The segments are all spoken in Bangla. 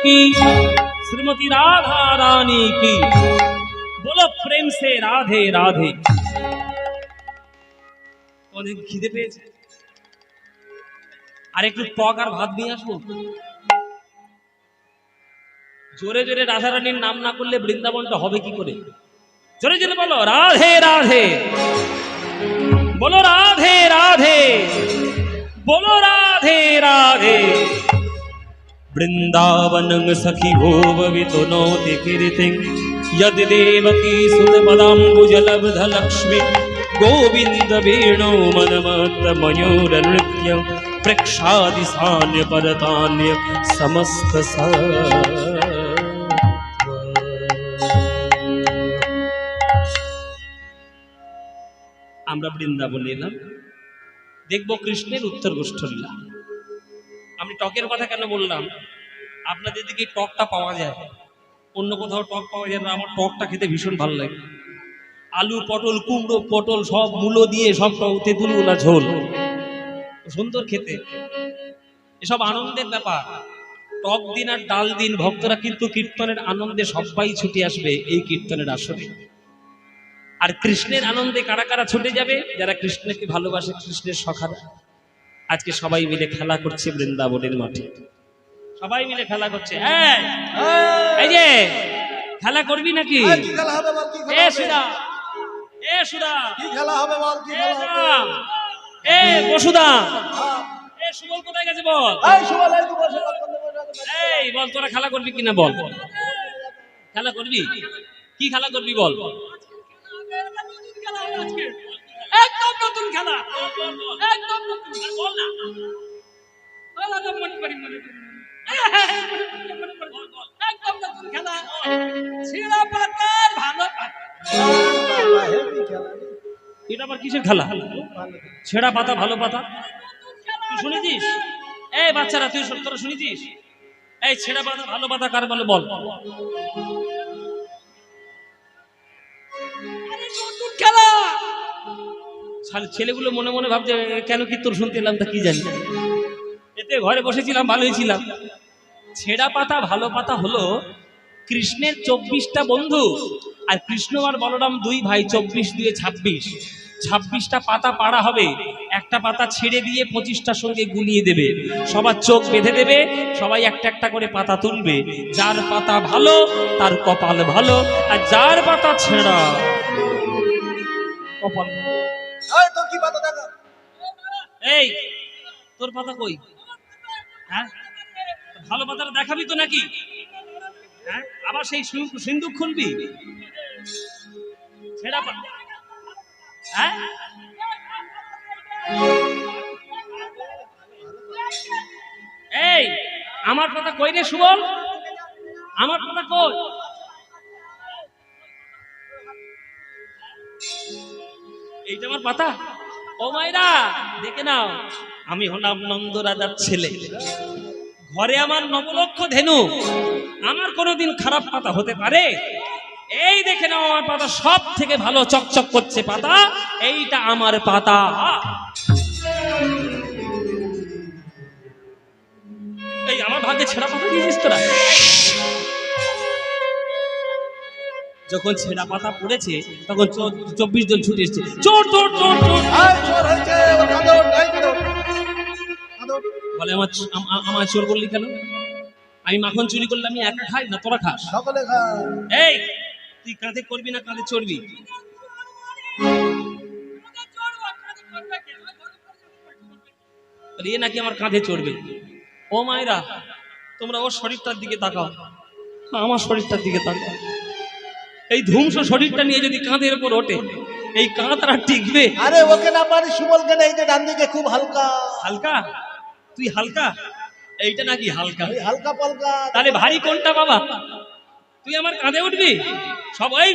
की श्रीमती राधा रानी की बोलो प्रेम से राधे राधे। তোমাদের খিদে পেয়েছে? আর একটু টক আর ভাত নিয়ে আসবো। জোরে জোরে রাধা রানীর নাম না করলে বৃন্দাবনটা হবে কি করে? জোরে জোরে বলো রাধে রাধে, বলো রাধে রাধে, बोलो राधे राधे। वृंदावन सखी भोवितो नोति कीर्तिं यदि देवकी सुत पदाम्बुजलब्ध लक्ष्मी गोविंद वेणु मनमत मयूर नृत्य प्रेक्षादि सान्य परतान्य समस्त আমরা বৃন্দাবনে এলাম, দেখবো কৃষ্ণের উত্তর গোষ্ঠ লীলা। আমি টকের কথা কেন বললাম? আপনাদের দিকে টকটা পাওয়া যায়, অন্য কোথাও টক পাওয়া যায় না। আমার টকটা খেতে ভীষণ ভালো লাগে। আলু পটল কুমড়ো পটল সব মূলো দিয়ে সব তেঁতুলগুলা ঝোল, সুন্দর খেতে। এসব আনন্দের ব্যাপার। টক দিন আর ডাল দিন ভক্তরা কিন্তু কীর্তনের আনন্দে সবাই ছুটে আসবে এই কীর্তনের আসরে। আর কৃষ্ণের আনন্দে কারা কারা ছুটে যাবে? যারা কৃষ্ণকে ভালোবাসে, কৃষ্ণের সখারা। আজকে সবাই মিলে খেলা করছে বৃন্দাবনের মাঠে, সবাই মিলে খেলা করছে। এই যে খেলা করবি নাকি? এ সুদা, এ সুদা, কি খেলা হবে বল? কি খেলা হবে? এ বসুদা, এ সুবল কোথায় গেছে বল? এই সুবল, এই তো বসে এই বল, তোরা খেলা করবি কিনা বল? খেলা করবি? কি খেলা করবি বল? একদম নতুন খেলা, একদম নতুন। বল না, একদম নতুন খেলা, ছেঁড়া পাতার ভালো পাতা। এটা আবার কিসের খেলা? ছেঁড়া পাতা ভালো পাতা তুই শুনেছিস? এই বাচ্চারা তুই তোরা শুনেছিস? এই ছেঁড়া পাতা ভালো পাতা কার বলে বল? খেলা। ছেলেগুলো মনে মনে ভাবছে কেন কীর্তন শুনতে এলাম, তা কি জানি। এতে ঘরে বসেছিলাম, ভালোই ছিলাম। ছেঁড়া পাতা ভালো পাতা হলো কৃষ্ণের 24টা বন্ধু, আর কৃষ্ণ আর বলরাম দুই ভাই। 24 দিয়ে 26, 26টা পাতা পাড়া হবে। একটা পাতা ছেড়ে দিয়ে 25টার সঙ্গে গুলিয়ে দেবে, সবার চোখ বেঁধে দেবে, সবাই একটা একটা করে পাতা তুলবে। যার পাতা ভালো তার কপাল ভালো, আর যার পাতা ছেঁড়া কপাল। এই তোর পাতা কই? হ্যাঁ, ভালো পাতাটা দেখাবি তো নাকি? হ্যাঁ, আবার সেই সিন্দুক খুলবি? ছেঁড়া পাতা। হ্যাঁ, এই আমার পাতা কই রে সুবল? আমার পাতা কই? এইটা আমার পাতা। ও মাইরা দেখে নাও, আমি হলাম নন্দ রাজার ছেলে। ঘরে আমার 9 লক্ষ ধেনু, আমার কোনোদিন খারাপ পাতা হতে পারে? এই দেখে নাও, আমার পাতা সব থেকে ভালো চকচক করছে পাতা, এইটা আমার পাতা। এই আমার ভাগ্যে ছেঁড়া পাতা দিয়েছিস তোরা। যখন ছেঁড়া পাতা পড়েছে তখন 24 জন ছুটে এসেছে। চোর চোর চোর চোর বলে, আমার চোর বললি কেন? আমি মাখন চুরি করলে আমি একা খাই না, তোরা খাস? এই তুই কাঁধে করবি না কাঁধে চড়বি? এ নাকি আমার কাঁধে চড়বে। ও মায়েরা, তোমরা ওর শরীরটার দিকে তাকাও, আমার শরীরটার দিকে তাকাও। এই ধ্বংস শরীরটা নিয়ে যদি কাঁধের উপর ওঠে, এই কাঁধটা টিকবে? আরে ওকে না পারি, সুবলকে না, এইটা ডান দিকে খুব হালকা। হালকা? তুই হালকা? এইটা নাকি হালকা? হালকা পালকা। তাহলে ভারী কোনটা বাবা? তুই আমার কাঁধে উঠবি? সবাই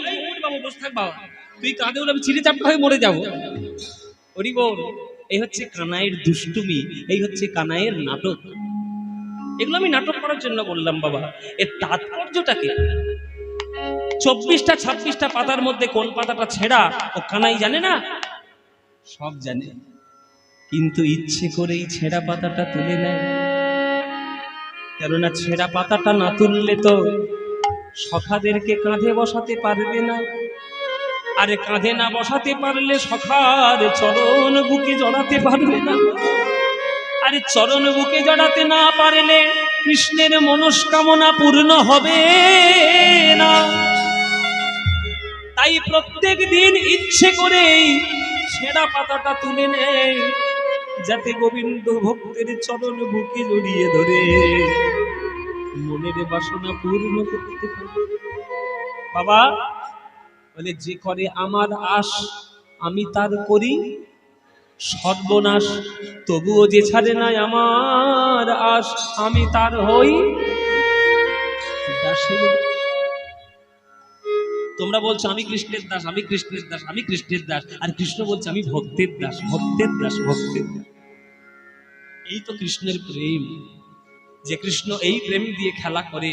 বাবু বসে থাক বাবা, তুই কাঁধে উঠে আমি চিড়ে চাপটা হয়ে মরে যাবো। ওরি বল, এই হচ্ছে কানাইয়ের দুষ্টুমি, এই হচ্ছে কানাইয়ের নাটক। এগুলো আমি নাটক করার জন্য বললাম বাবা। এর তাৎপর্যটাকে 24টা 26টা পাতার মধ্যে কোন পাতাটা ছেঁড়া ও কানাই জানে না? সব জানে, কিন্তু ইচ্ছে করেই ছেঁড়া পাতাটা তুলে নেয়। কেননা ছেঁড়া পাতাটা না তুললে তো সখাদেরকে কাঁধে বসাতে পারবে না, আরে কাঁধে না বসাতে পারলে সখার চরণ বুকে জড়াতে পারবে না, আরে চরণ বুকে জড়াতে না পারলে কৃষ্ণের মনস্কামনা পূর্ণ হবে না। তাই প্রত্যেক দিন ইচ্ছে করেই ছেঁড়া পাতাটা তুলে নেয়, যাতে গোবিন্দ ভক্তের চরণ বুকে জড়িয়ে ধরে মনের বাসনা পূর্ণ করতে পারে। বাবা বলে, যে করে আমার আশ আমি তার করি সর্বনাশ, তবুও যে ছাড়ে নাই আমার আশ আমি তার হই দাসের। তোমরা বলছো আমি কৃষ্ণের দাস, আমি কৃষ্ণের দাস, আমি কৃষ্ণের দাস, আর কৃষ্ণ বলছে আমি ভক্তের দাস, ভক্তের দাস, ভক্তের দাস। এই তো কৃষ্ণের প্রেম, যে কৃষ্ণ এই প্রেম দিয়ে খেলা করে,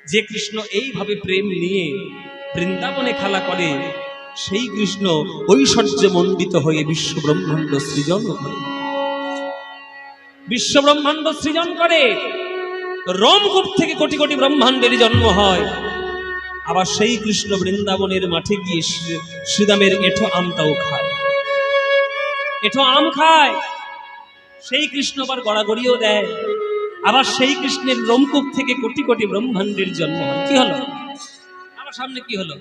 যে কৃষ্ণ এইভাবে প্রেম নিয়ে বৃন্দাবনে খেলা করে, সেই কৃষ্ণ ঐশ্বর্যে মণ্ডিত হয়ে বিশ্ব ব্রহ্মাণ্ড সৃজন করে, বিশ্ব ব্রহ্মাণ্ড সৃজন করে। রোমকূপ থেকে কোটি কোটি ব্রহ্মাণ্ডের জন্ম হয়। আবার সেই কৃষ্ণ বৃন্দাবনের মাঠে গিয়ে শ্রীদামের এঁঠো আমটাও খায়, এঁঠো আম খায়। সেই কৃষ্ণ আবার গড়াগড়িও দেয়। আবার সেই কৃষ্ণের রোমকূপ থেকে কোটি কোটি ব্রহ্মাণ্ডের জন্ম হয়। কি হলো আমার সামনে, কি হলো?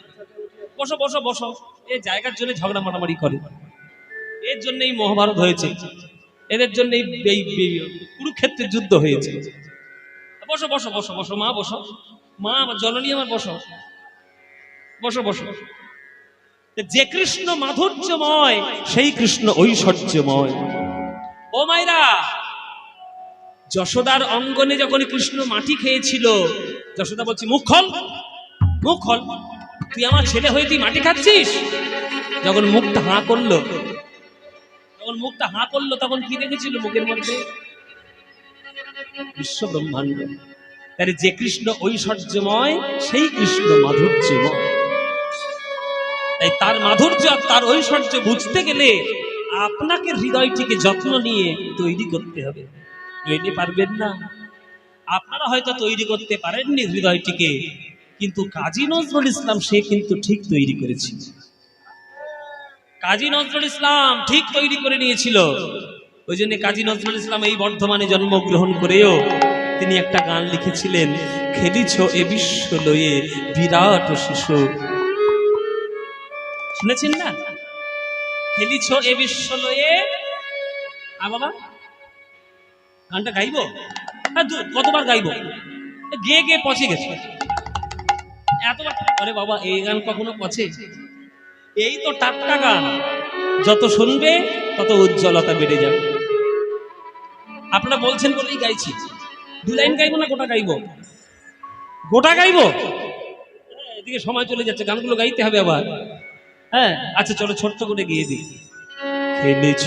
বসো বসো বসো। এই জায়গার জন্য ঝগড়া মারামারি করে, এর জন্যই মহাভারত হয়েছে, এদের জন্যই কুরুক্ষেত্রের যুদ্ধ হয়েছে। বসো বসো বসো বসো মা, বসো মা, আমার জননী আমার, বসো বসো বসো। যে কৃষ্ণ মাধুর্যময় সেই কৃষ্ণ ঐশ্বর্যময়। ও মাইরা, যশোদার অঙ্গনে যখন কৃষ্ণ মাটি খেয়েছিল, যশোদা বলছি মুখ খোল, মুখ খোল, তুই আমার ছেলে হয়ে তুই মাটি খাচ্ছিস। যখন মুখটা হাঁ করলো, যখন মুখটা হাঁ করলো, তখন কি দেখেছিল মুখের মধ্যে? বিশ্ব ব্রহ্মাণ্ড। তাই যে কৃষ্ণ ঐশ্বর্যময় সেই কৃষ্ণ মাধুর্যময়। তাই তার মাধুর্য আর তার ঐশ্বর্য বুঝতে গেলে আপনাকে হৃদয়টিকে যত্ন নিয়ে তৈরি করতে হবে, নইলে পারবেন না। আপনারা হয়তো তৈরি করতে পারেননি হৃদয়টিকে, কিন্তু কাজী নজরুল ইসলাম সে কিন্তু ঠিক তৈরি করেছিল। কাজী নজরুল ইসলাম ঠিক তৈরি করে নিয়েছিল। ওই জন্য কাজী নজরুল ইসলাম এই বর্ধমানে জন্মগ্রহণ করেও তিনি একটা গান লিখেছিলেন, খেলিছ এ বিশ্ব লয়ে বিরাট শিশু। শুনেছেন না? খেলিছ এ বিশ্ব লয়ে। বাবা গানটা গাইবো? কতবার গাইবো? গে গে পচে গেছে এতবার। আরে বাবা, এই গান কখনো পচে? এই তো টাটকা গান, যত শুনবে তত উজ্জ্বলতা বেড়ে যাবে। আপনারা বলছেন বলেই গাইছি। দু লাইন গাইবো না গোটা গাইবো? গোটা গাইবো। এদিকে সময় চলে যাচ্ছে, গানগুলো গাইতে হবে আবার। হ্যাঁ আচ্ছা, চলো ছোট্ট করে গিয়ে দিই। খেলেছ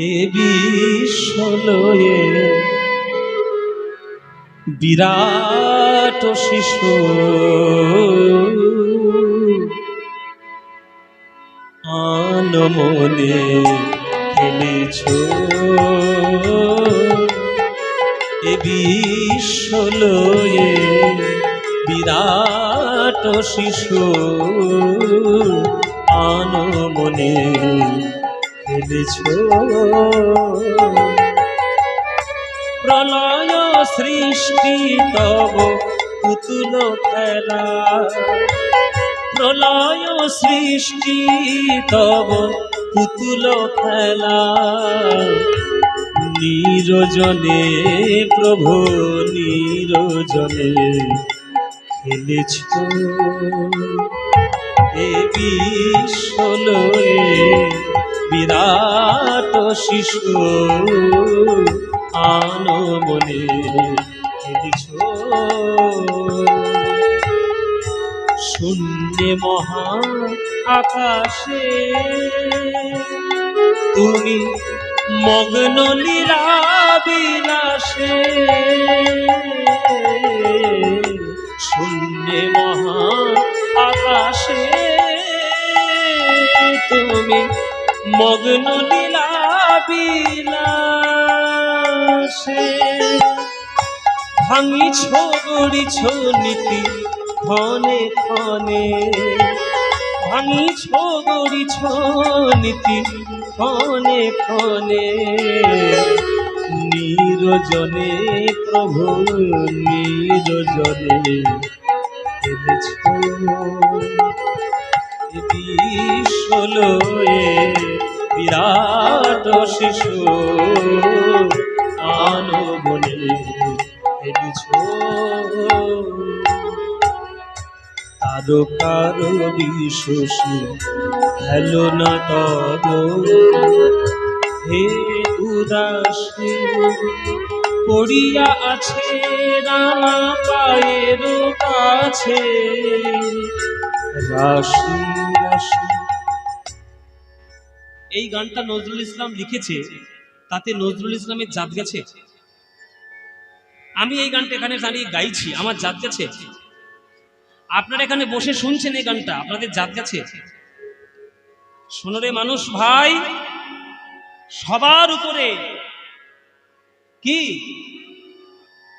এ বিশ্ব লয়ে বিরাট শিশু, আনমনে খেলেছ এ বিশ্ব লয়ে বিরাট শিশু, আনমনে খেলেছ। প্রলয় সৃষ্টি তব পুতুল খেলা, প্রলয় সৃষ্টি তব পুতুল খেলা, নিরজনে প্রভু নিরজনে খেলেছ এ বিশ্ব লয়ে বিরাট শিশু, আনমনে খেলেছ। শূন্যে মহা আকাশে তুমি মগ্ন লীলা বিলাসে, শূন্যে মহা আকাশে তুমি মগ্ন লীলা বিলাসে ভাঙিছ গড়িছ নীতি ক্ষণে ক্ষণে, ভাঙিছ গড়িছ নীতি ক্ষণে ক্ষণে, নিরজনে প্রভু নিরজনে এনেছ বিশ্বলয়ে বিরাট শিশু আনবনে এনেছ তারকার বিশ্বসী হেলো না তব হে উদাসী পড়িয়া আছে রাঙা পায়ের কাছে রাশি রাশি। এই গানটা নজরুল ইসলাম লিখেছে, তাতে নজরুল ইসলামের জাত গেছে? আমি এই গানটা এখানে দাঁড়িয়ে গাইছি, আমার জাত গেছে? আপনারা এখানে বসে শুনছেন এই গানটা, আপনাদের জাত গেছে? শোনো রে মানুষ ভাই, সবার উপরে কি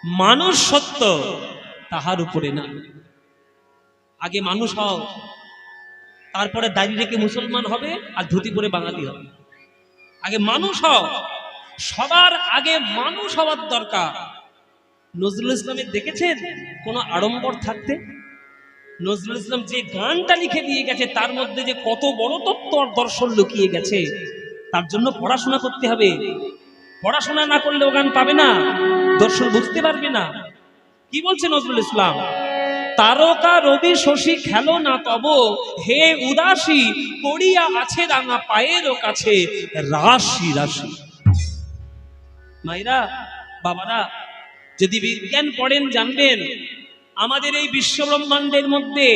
মানুষ সত্য, তাহার উপরে না। আগে মানুষ হও, তারপরে দাঁড়িয়ে রেখে মুসলমান হবে আর ধুতি পরে বাঙালি হবে। আগে মানুষ হও, সবার আগে মানুষ হওয়ার দরকার। নজরুল ইসলামের দেখেছেন কোনো আড়ম্বর থাকতে? নজরুল ইসলাম যে গানটা লিখে দিয়ে গেছে তার মধ্যে যে কত বড় তত্ত্ব আর দর্শন লুকিয়ে গেছে, তার জন্য পড়াশোনা করতে হবে। পড়াশোনা না করলে ও গান পাবে না, দর্শন বুঝতে পারবে না। কি বলছে নজরুল ইসলাম? তারকা রবি শশী খেলো না তব হে উদাসী পড়িয়া আছে রাঙা পায়ের কাছে রাশি রাশি। মায়েরা বাবারা, যদি বিজ্ঞান পড়েন জানবেন আমাদের এই বিশ্ব ব্রহ্মাণ্ডের মধ্যে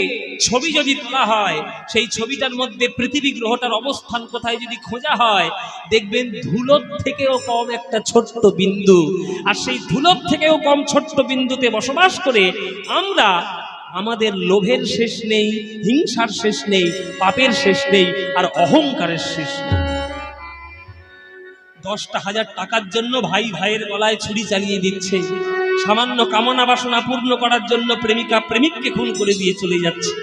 ছবি যদি তোলা হয়, সেই ছবিটার মধ্যে পৃথিবী গ্রহটার অবস্থান কোথায় যদি খোঁজা হয়, দেখবেন ধুলোর থেকেও কম একটা ছোট্ট বিন্দু। আর সেই ধুলোর থেকেও কম ছোট্ট বিন্দুতে বসবাস করে আমরা, আমাদের লোভের শেষ নেই, হিংসার শেষ নেই, পাপের শেষ নেই, আর অহংকারের শেষ নেই। 10,000 টাকার জন্য ভাই ভাইয়ের গলায় ছুরি চালিয়ে দিচ্ছে, সামান্য কামনা বাসনা পূর্ণ করার জন্য প্রেমিকা প্রেমিককে খুন করে দিয়ে চলে যাচ্ছে,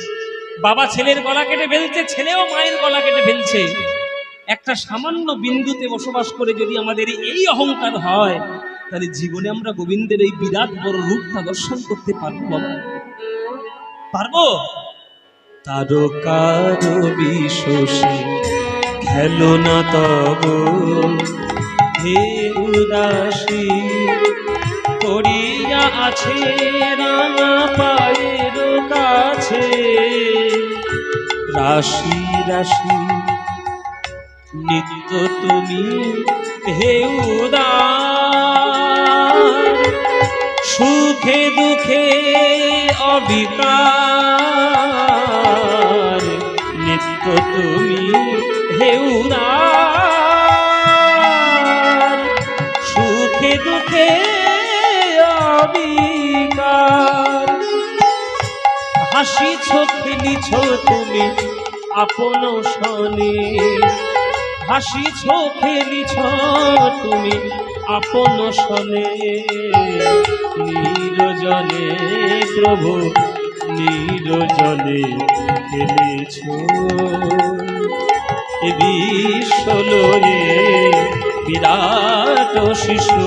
বাবা ছেলের গলা কেটে ফেলছে, ছেলেও মায়ের গলা কেটে ফেলছে। একটা সামান্য বিন্দুতে বসবাস করে যদি আমাদের এই অহংকার হয়, তাহলে জীবনে আমরা গোবিন্দের এই বিরাট বড় রূপটা দর্শন করতে পারবো? বাবা পারবো? তারকার বিশ্বসী খেলো না তব হে উদাসী পড়িয়া আছে রাঙা পায়ের কাছে রাশি রাশি। নিত্য তুমি হে উদার সুখে দুঃখে অবিকার, নিত্য তুমি হে উদার সুখে দুঃখে অবিকার। হাসিছ খেলিছ তুমি আপন শনে, হাসিছ খেলিছ তুমি আপন শনে, নিরজনে প্রভু নিরজনে খেলিছ বিশ্বলয়ে বিরাট শিশু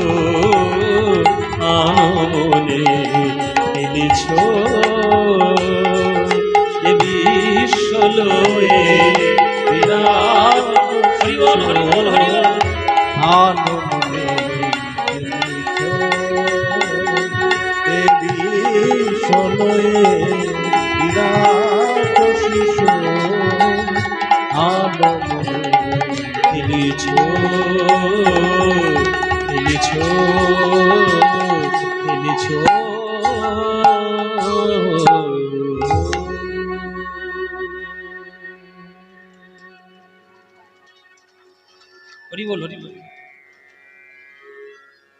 আমনে খেলিছ বিশ্বলয়ে বিরাট হরিবল হরিবল হরিবল আনন্দে বিশ্বলয়ে বিরাট শিশু আনন্দে খেলিছ খেলিছ খেলিছ। হরিবল হরিবল।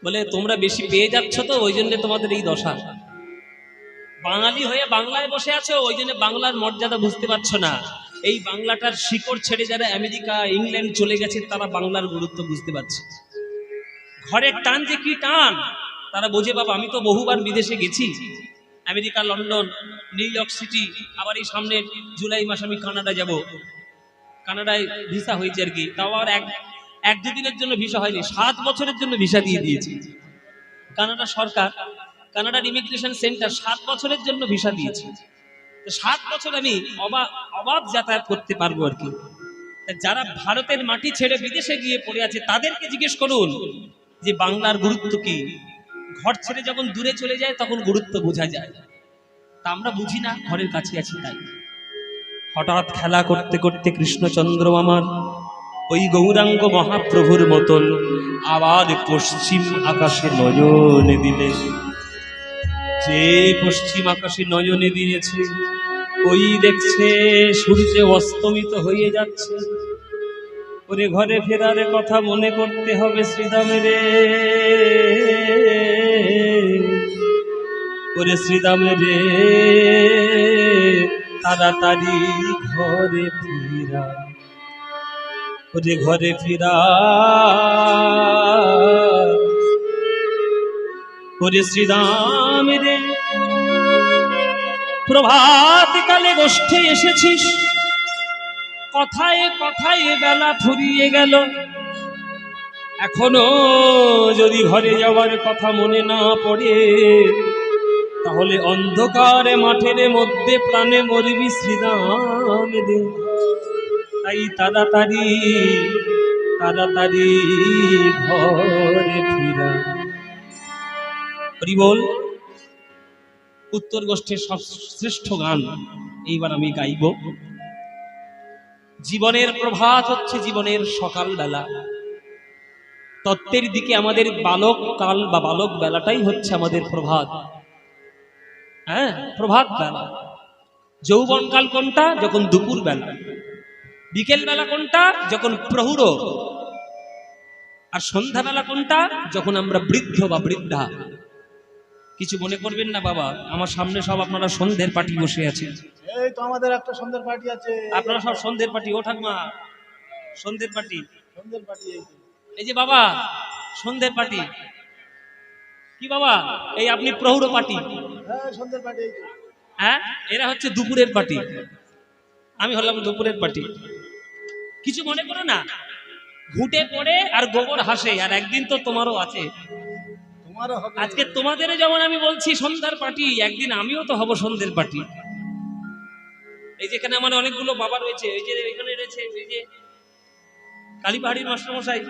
বলে তোমরা বেশি পেয়ে যাচ্ছ তো ওই জন্য তোমাদের এই দশা। বাঙালি হয়ে বাংলায় বসে আছো ওই জন্য বাংলার মর্যাদা বুঝতে পারছো না। এই বাংলাটার শিকড় ছেড়ে যারা আমেরিকা ইংল্যান্ড চলে গেছে তারা বাংলার গুরুত্ব বুঝতে পারছে। ঘরের টান যে কি টান তারা বোঝে। বাবা আমি তো বহুবার বিদেশে গেছি, America, London, new York city, আবার এই সামনে জুলাই মাসে আমি কানাডা যাব। কানাডায় ভিসা হয়েছে আর কি, তাও আর এক দুদিনের জন্য ভিসা হয়নি, 7 বছরের জন্য ভিসা দিয়ে দিয়েছে কানাডা সরকার। কানাডার ইমিগ্রেশন সেন্টার 7 বছরের জন্য ভিসা দিয়েছে। 7 বছর আমি অবাধ যাতায়াত করতে পারবো আর কি। যারা ভারতের মাটি ছেড়ে বিদেশে গিয়ে পড়ে আছে তাদেরকে জিজ্ঞেস করুন যে বাংলার গুরুত্ব কি। ঘর ছেড়ে যখন দূরে চলে যায় তখন গুরুত্ব বোঝা যায়, তা আমরা বুঝি না, ঘরের কাছে আছি তাই। হঠাৎ খেলা করতে করতে কৃষ্ণচন্দ্র আমার ওই গৌরাঙ্গ মহাপ্রভুর মতন আবার পশ্চিম আকাশে নয়নে দিলে। যে পশ্চিম আকাশে নয়নে দিয়েছে ওই দেখছে সূর্য অস্তমিত হয়ে যাচ্ছে। ওরে ঘরে ফেরার কথা মনে করতে হবে শ্রীদামের, ওরে শ্রীদামের তাড়াতাড়ি ঘরে ফিরা, ওরে ঘরে ফিরা, ওরে শ্রীদামের প্রভাত কালে গোষ্ঠে এসেছিস, কথায় কথায় বেলা ফুরিয়ে গেল, এখনো যদি ঘরে যাওয়ার কথা মনে না পড়ে তাহলে অন্ধকারে মাঠের মধ্যে প্রাণে মরবি শ্রীরাম রে। তাই তাড়াতাড়ি তাড়াতাড়ি ঘরে ফিরা। হরি বল। উত্তর গোষ্ঠীর শ্রেষ্ঠ গান এইবার আমি গাইব। জীবনের প্রভাত হচ্ছে জীবনের সকালবেলা। তত্ত্বের দিকে আমাদের বালক কাল বা বালক বেলাটাই হচ্ছে আমাদের প্রভাত। হ্যাঁ, প্রভাত বেলা। যৌবন কাল কোনটা? যখন দুপুর বেলা। বিকেল বেলা কোনটা? যখন প্রহুর। আর সন্ধ্যা বেলা কোনটা? যখন আমরা বৃদ্ধ বা বৃদ্ধা। কিছু মনে করবেন না বাবা, আমার সামনে সব আপনারা সন্ধ্যের পার্টি বসে আছে। এই তো আমাদের একটা সন্ধ্যের পার্টি আছে। আপনারা সব সন্ধ্যের পার্টি। ও ঠাকুমা, সন্ধ্যের পার্টি। সন্ধ্যের পার্টি এই যে বাবা সন্ধ্যের পার্টি। কি বাবা? এই আপনি প্রহুর পার্টি। হ্যাঁ, সন্ধ্যের পার্টি। হ্যাঁ, এরা হচ্ছে দুপুরের পার্টি, আমি হলাম দুপুরের পার্টি। কিছু মনে করো না। ঘুটে পড়ে আর গোবর হাসে, আর একদিন তো তোমারও আছে। তোমারও হবে। আজকে তোমাদের যেমন আমি বলছি সন্ধ্যার পার্টি, একদিন আমিও তো হব সন্ধ্যের পার্টি। এই যেখানে আমার অনেকগুলো বাবা রয়েছে, এই যে এখানে রয়েছে এই যে কালীপাহাড়ির মাস্টারমশাই,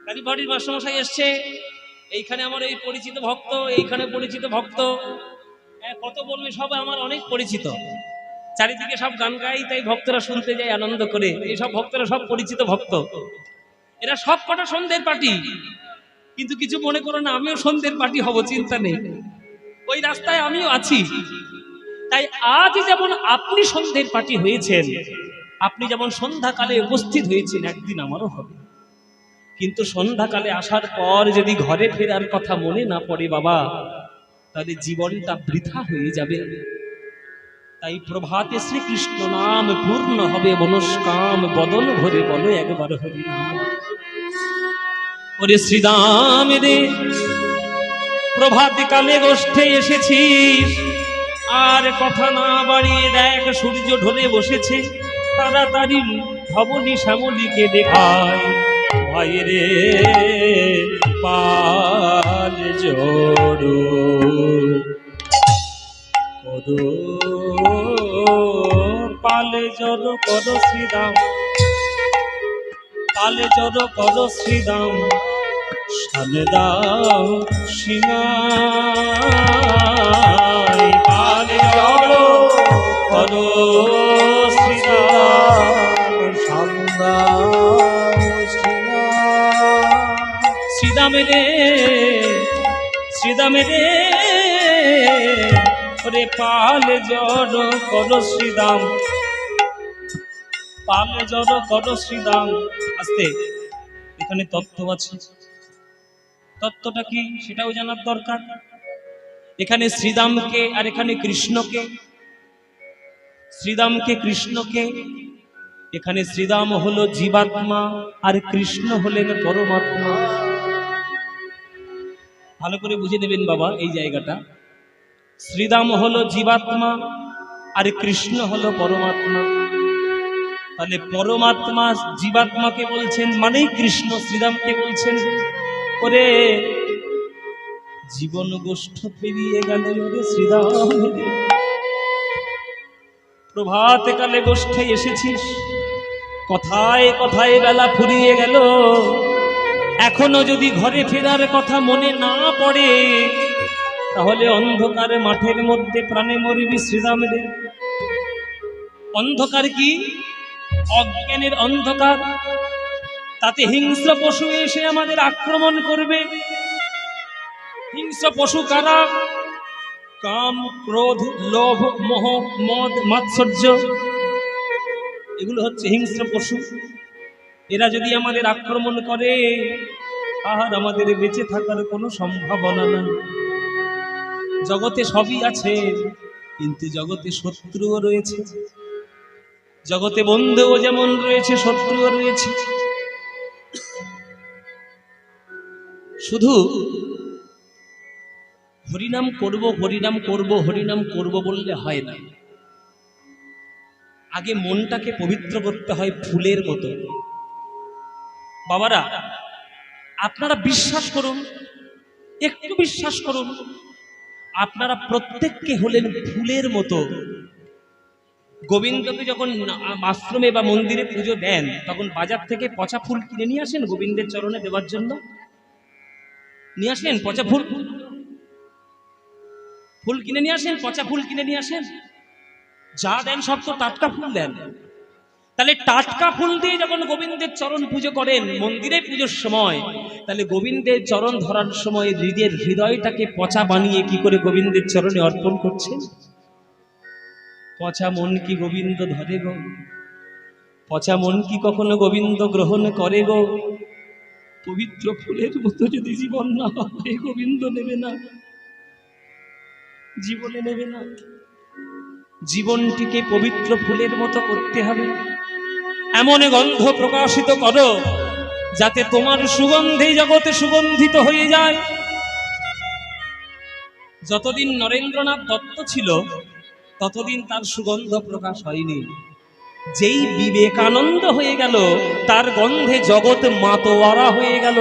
কালীপাহাড়ির মাস্টারমশাই এসছে। এইখানে আমার এই পরিচিত ভক্ত, এইখানে পরিচিত ভক্ত, কত বলবে, সব আমার অনেক পরিচিত। চারিদিকে সব গান গাই, তাই ভক্তরা শুনতে যায় আনন্দ করে। এই সব ভক্তরা সব পরিচিত ভক্ত, এরা সব কটা সন্ধ্যের পার্টি। কিন্তু কিছু মনে করো না, আমিও সন্ধ্যের পার্টি হব, চিন্তা নেই, ওই রাস্তায় আমিও আছি। তাই আজ যেমন আপনি সন্ধ্যের পার্টি হয়েছেন, আপনি যেমন সন্ধ্যাকালে উপস্থিত হয়েছেন, একদিন আমারও হবে। কিন্তু সন্ধ্যাকালে আসার পর যদি ঘরে ফেরার কথা মনে না পড়ে বাবা, তাহলে জীবনটা বৃথা হয়ে যাবে। তাই প্রভাতে শ্রীকৃষ্ণ নাম পূর্ণ হবে মনস্কাম, বদন ভরে বলো একবার হরি নাম। ওরে শ্রীদাম রে প্রভাতে কালে গোষ্ঠে এসেছিস, আর কথা না বাড়িয়ে দেখ সূর্য ঢলে বসেছে। তাড়াতাড়ি ধবনী শ্যামলীকে দেখায়, ভাই রে পাল জড়ো করো, পালে জড়ো করো শ্রীরাম, পালে জড়ো করো শ্রীরাম, সানে দাও সিংহাই। পালে জড়ো করো শ্রীরাম, সান্দা শ্রীদামে রে, শ্রীদামে রে, ওরে পালে জড়ো করো শ্রীদাম, পালে জড়ো করো শ্রীদাম। আস্তে, এখানে তত্ত্ব আছে। তত্ত্বটা কি সেটাও জানার দরকার। এখানে শ্রীদামকে আর এখানে কৃষ্ণকে। শ্রীরামকে কৃষ্ণকে, এখানে শ্রীরাম হলো জীবাত্মা আর কৃষ্ণ হলেন পরমাত্মা। ভালো করে বুঝে নেবেন বাবা এই জায়গাটা। শ্রীরাম হলো জীবাত্মা আর কৃষ্ণ হলো পরমাত্মা। তাহলে পরমাত্মা জীবাত্মাকে বলছেন মানেই কৃষ্ণ শ্রীরামকে বলছেন, ওরে জীবন গোষ্ঠ পেরিয়ে গেল ওরে শ্রীরাম রে। প্রভাত কালে গোষ্ঠে এসেছিস, কথায় কথায় বেলা ফুরিয়ে গেল, এখনো যদি ঘরে ফেরার কথা মনে না পড়ে, তাহলে অন্ধকারে মাঠের মধ্যে প্রাণে মরবি শ্রীরাম রে। অন্ধকার কি? অজ্ঞানের অন্ধকার। তাতে হিংস্র পশু এসে আমাদের আক্রমণ করবে। হিংস্র পশু কারা? কাম, ক্রোধ, লোভ, মোহ, মদ, মাৎসর্য, এগুলো হচ্ছে হিংস্র পশু। এরা যদি আমাদের আক্রমণ করে, আর আমাদের বেঁচে থাকার কোনো সম্ভাবনা নেই। জগতে সবই আছে, কিন্তু জগতে শত্রুও রয়েছে। জগতে বন্ধুও যেমন রয়েছে, শত্রুও রয়েছে। শুধু হরিনাম করব হরিনাম করব হরিনাম করব বললে হয় না। আগে মনটাকে পবিত্র করতে হয় ফুলের মতো। বাবারা, আপনারা বিশ্বাস করুন, একটু বিশ্বাস করুন, আপনারা প্রত্যেককে হলেন ফুলের মতো। গোবিন্দকে যখন আশ্রমে বা মন্দিরে পুজো দেন, তখন বাজার থেকে পচা ফুল কিনে নিয়ে আসেন গোবিন্দের চরণে দেওয়ার জন্য। নিয়ে আসেন পচা ফুল, ফুল কিনে নিয়ে আসেন, পচা ফুল কিনে নিয়ে আসেন। যা দেন সব তো টাটকা ফুল দেন। তাহলে টাটকা ফুল দিয়ে যখন গোবিন্দের চরণ পুজো করেন মন্দিরে পুজোর সময়, তাহলে গোবিন্দের চরণ ধরার সময় হৃদয়ের হৃদয়টাকে পচা বানিয়ে কি করে গোবিন্দের চরণে অর্পণ করছেন? পচা মন কি গোবিন্দ ধরে গো? পচা মন কি কখনো গোবিন্দ গ্রহণ করে গো? পবিত্র ফুলের মতো যদি জীবন না হয়, গোবিন্দ নেবে না, জীবনে নেবে না। জীবনটিকে পবিত্র ফুলের মতো করতে হবে। এমন গন্ধ প্রকাশিত করো যাতে তোমার সুগন্ধে জগতে সুগন্ধিত হয়ে যায়। যতদিন নরেন্দ্রনাথ দত্ত ছিল ততদিন তার সুগন্ধ প্রকাশ হয়নি। যেই বিবেকানন্দ হয়ে গেল তার গন্ধে জগৎ মাতোয়ারা হয়ে গেল।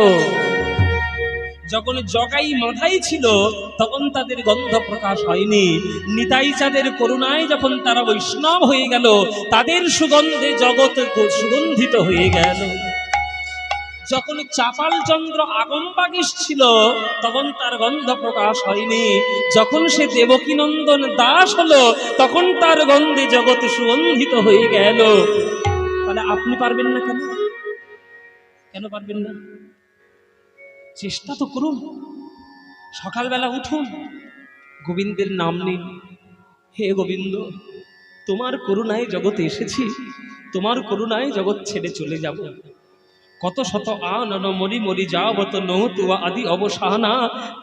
যখন জগাই মাথায় ছিল তখন তাদের গন্ধ প্রকাশ হয়নি। নিতাই চাঁদের করুণায় যখন তারা বৈষ্ণব হয়ে গেল তাদের সুগন্ধে জগৎ সুগন্ধিত হয়ে গেল। যখন চাপাল চন্দ্র আগমবাগীশ ছিল তখন তার গন্ধ প্রকাশ হয়নি। যখন সে দেবকীনন্দন দাস হলো তখন তার গন্ধে জগৎ সুগন্ধিত হয়ে গেল। তাহলে আপনি পারবেন না কেন? কেন পারবেন না? চেষ্টা তো করুন। সকালবেলা উঠুন, গোবিন্দের নাম নিন। হে গোবিন্দ, তোমার করুণায় জগতে এসেছি, তোমার করুণায় জগৎ ছেড়ে চলে যাব। কত শত আনন মরি মরি যাবত নতুয়া আদি অবসানা,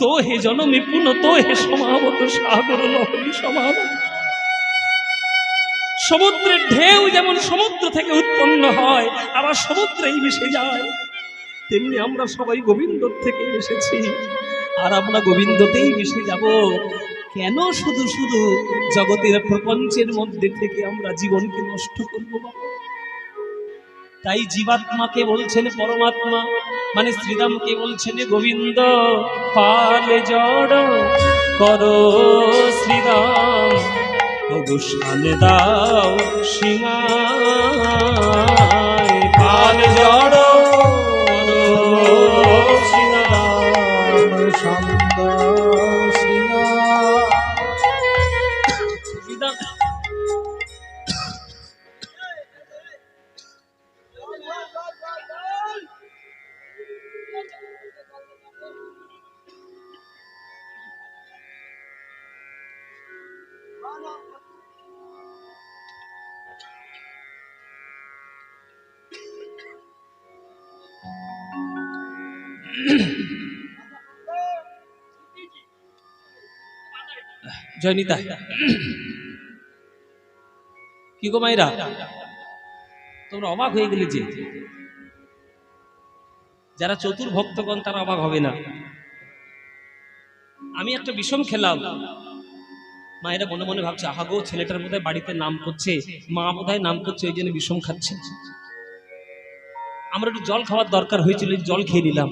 তো হে জনমে পুন তো হে সমাবত সাগর লহরী সমাবত। সমুদ্রের ঢেউ যেমন সমুদ্র থেকে উৎপন্ন হয় আবার সমুদ্রেই মিশে যায়, তেমনি আমরা সবাই গোবিন্দ থেকে এসেছি আর আমরা গোবিন্দতেই মিশে যাব। কেন শুধু শুধু জগতের প্রপঞ্চের মধ্যে থেকে আমরা জীবনকে নষ্ট করব? তাই জীবাত্মাকে বলছেন পরমাত্মা, মানে শ্রীরামকে বলছেন গোবিন্দ। পালে জড় করো শ্রীরাম, গোসান দাও সিংহায়। পাল জড় শ্রীরাম শান্ত সিংহা। জয়নিতা, কি গো মায়েরা, তোমরা অবাক হয়ে গেলে যে? যারা চতুর ভক্তগণ তারা অবাক হবে না। আমি একটা বিষম খেলাম, মায়েরা মনে মনে ভাবছে আহা গো, ছেলেটার বোধহয় বাড়িতে নাম করছে, মা বোধহয় নাম করছে, ওই জন্য বিষম খাচ্ছে। আমরা একটু জল খাওয়ার দরকার হয়েছিল, জল খেয়ে নিলাম।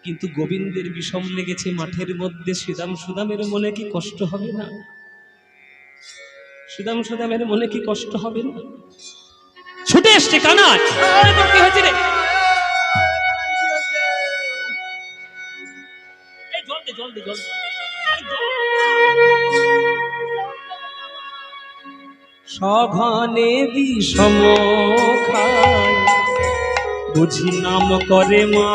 কিন্তু গোবিন্দের বিষম লেগেছে মাঠের মধ্যে, শ্রীরাম সুদামের মনে কি কষ্ট হবে না? শ্রীরাম সুদামের মনে কি কষ্ট হবে না? ছুটে এসছে কানাই, কি হয়েছে রে? এই জল দে, জল দে, জল দে। সঘনে বিষম খায়, বুঝি নাম করে মা।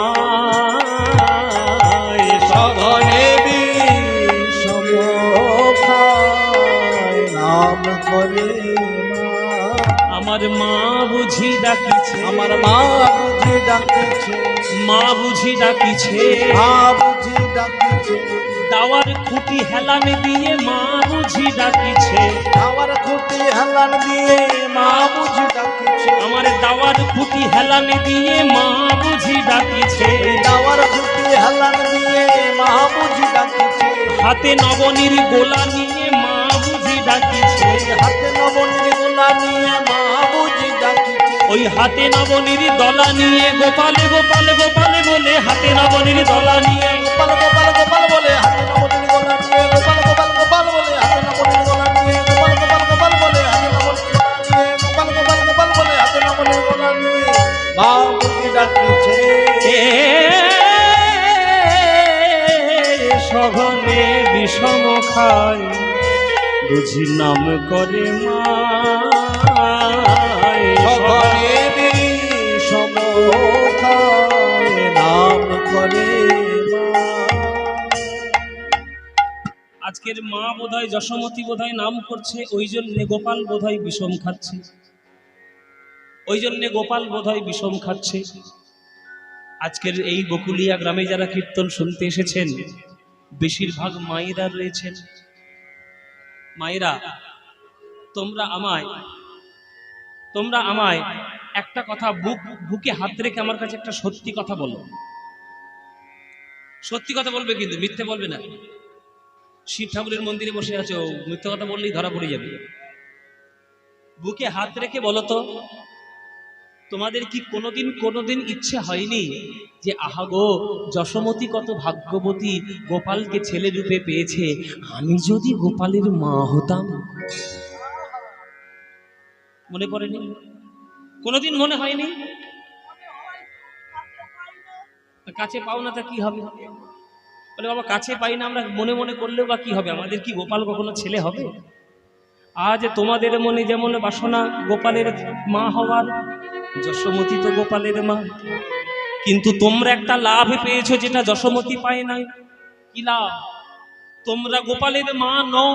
সঘনে বিষম খায়, নাম করে মা। আমার মা বুঝি ডাকিছে, আমার মা বুঝি ডাকিছে, মা বুঝি ডাকিছে, মা বুঝি ডাকিছে। দাওয়ার খুঁটি হেলান দিয়ে মা বুঝি ডাকিছে, আমার খুঁটি হেলান দিয়ে মা বুঝি ডাকিছে, আমার দাওয়ার খুঁটি হেলান দিয়ে মা বুঝি ডাকিছে, দাওয়ার খুঁটি হেলান দিয়ে মা বুঝি ডাকিছে। হাতে নবনীর গোলা নিয়ে মা বুঝি ডাকিছে, হাতে নবনীর গোলা নিয়ে মা বুঝি ডাকিছে। ওই হাতে নবনীর দলা নিয়ে গোপালে গোপালে গোপালে বলে, হাতে নবনীর দলা নিয়ে গোপাল গোপাল গোপাল বলে, হাতে নবনীর গোলা নিয়ে গোপাল গোপাল গোপাল বলে, হাতে নবনীর গোলা নিয়ে গোপাল গোপাল গোপাল বলে, হাতে নবনীর গোলা নিয়ে গোপাল গোপাল গোপাল বলে, হাতে নবনীর গোলা নিয়ে মা বুঝি ডাকিছে। সঘনে বিষম খায়, বুঝি নাম করে মা। সঘনে বিষম খায়, নাম করে মা। আজকের মা বোধহয় যশোমতী বোধহয় নাম করছে, ওই জন্যে গোপাল বোধহয় বিষম খাচ্ছে, ওই জন্যে গোপাল বোধহয় বিষম খাচ্ছে। আজকের এই বকুলিয়া গ্রামে যারা কীর্তন শুনতে এসেছেন, বেশিরভাগ মায়েরা রয়েছেন। মায়েরা, তোমরা আমায় একটা কথা বুকে হাত রেখে আমার কাছে একটা সত্যি কথা বলো। সত্যি কথা বলবে, কিন্তু মিথ্যে বলবে না। শিব ঠাকুরের মন্দিরে বসে আছো, মিথ্যে কথা বললেই ধরা পড়ে যাবে। বুকে হাত রেখে বলো তো, তোমাদের কি কোনোদিন ইচ্ছে হয়নি যে আহা গো, যশোমতী কত ভাগ্যবতী, গোপালকে ছেলে রূপে পেয়েছে, আমি যদি গোপালের মা হতাম? মনে পড়েনি? কোনোদিন মনে হয়নি? কাছে পাও না তা কি হবে? বলে বাবা কাছে পাই না, আমরা মনে মনে করলেও বা কি হবে? আমাদের কি গোপাল কখনো ছেলে হবে? আজ তোমাদের মনে যেমন বাসনা গোপালের মা হওয়ার, যশোমতী তো গোপালের মা। কিন্তু তোমরা একটা লাভ পেয়েছো যেটা যশোমতী পায় নাই। কি লাভ? তোমরা গোপালের মা নও,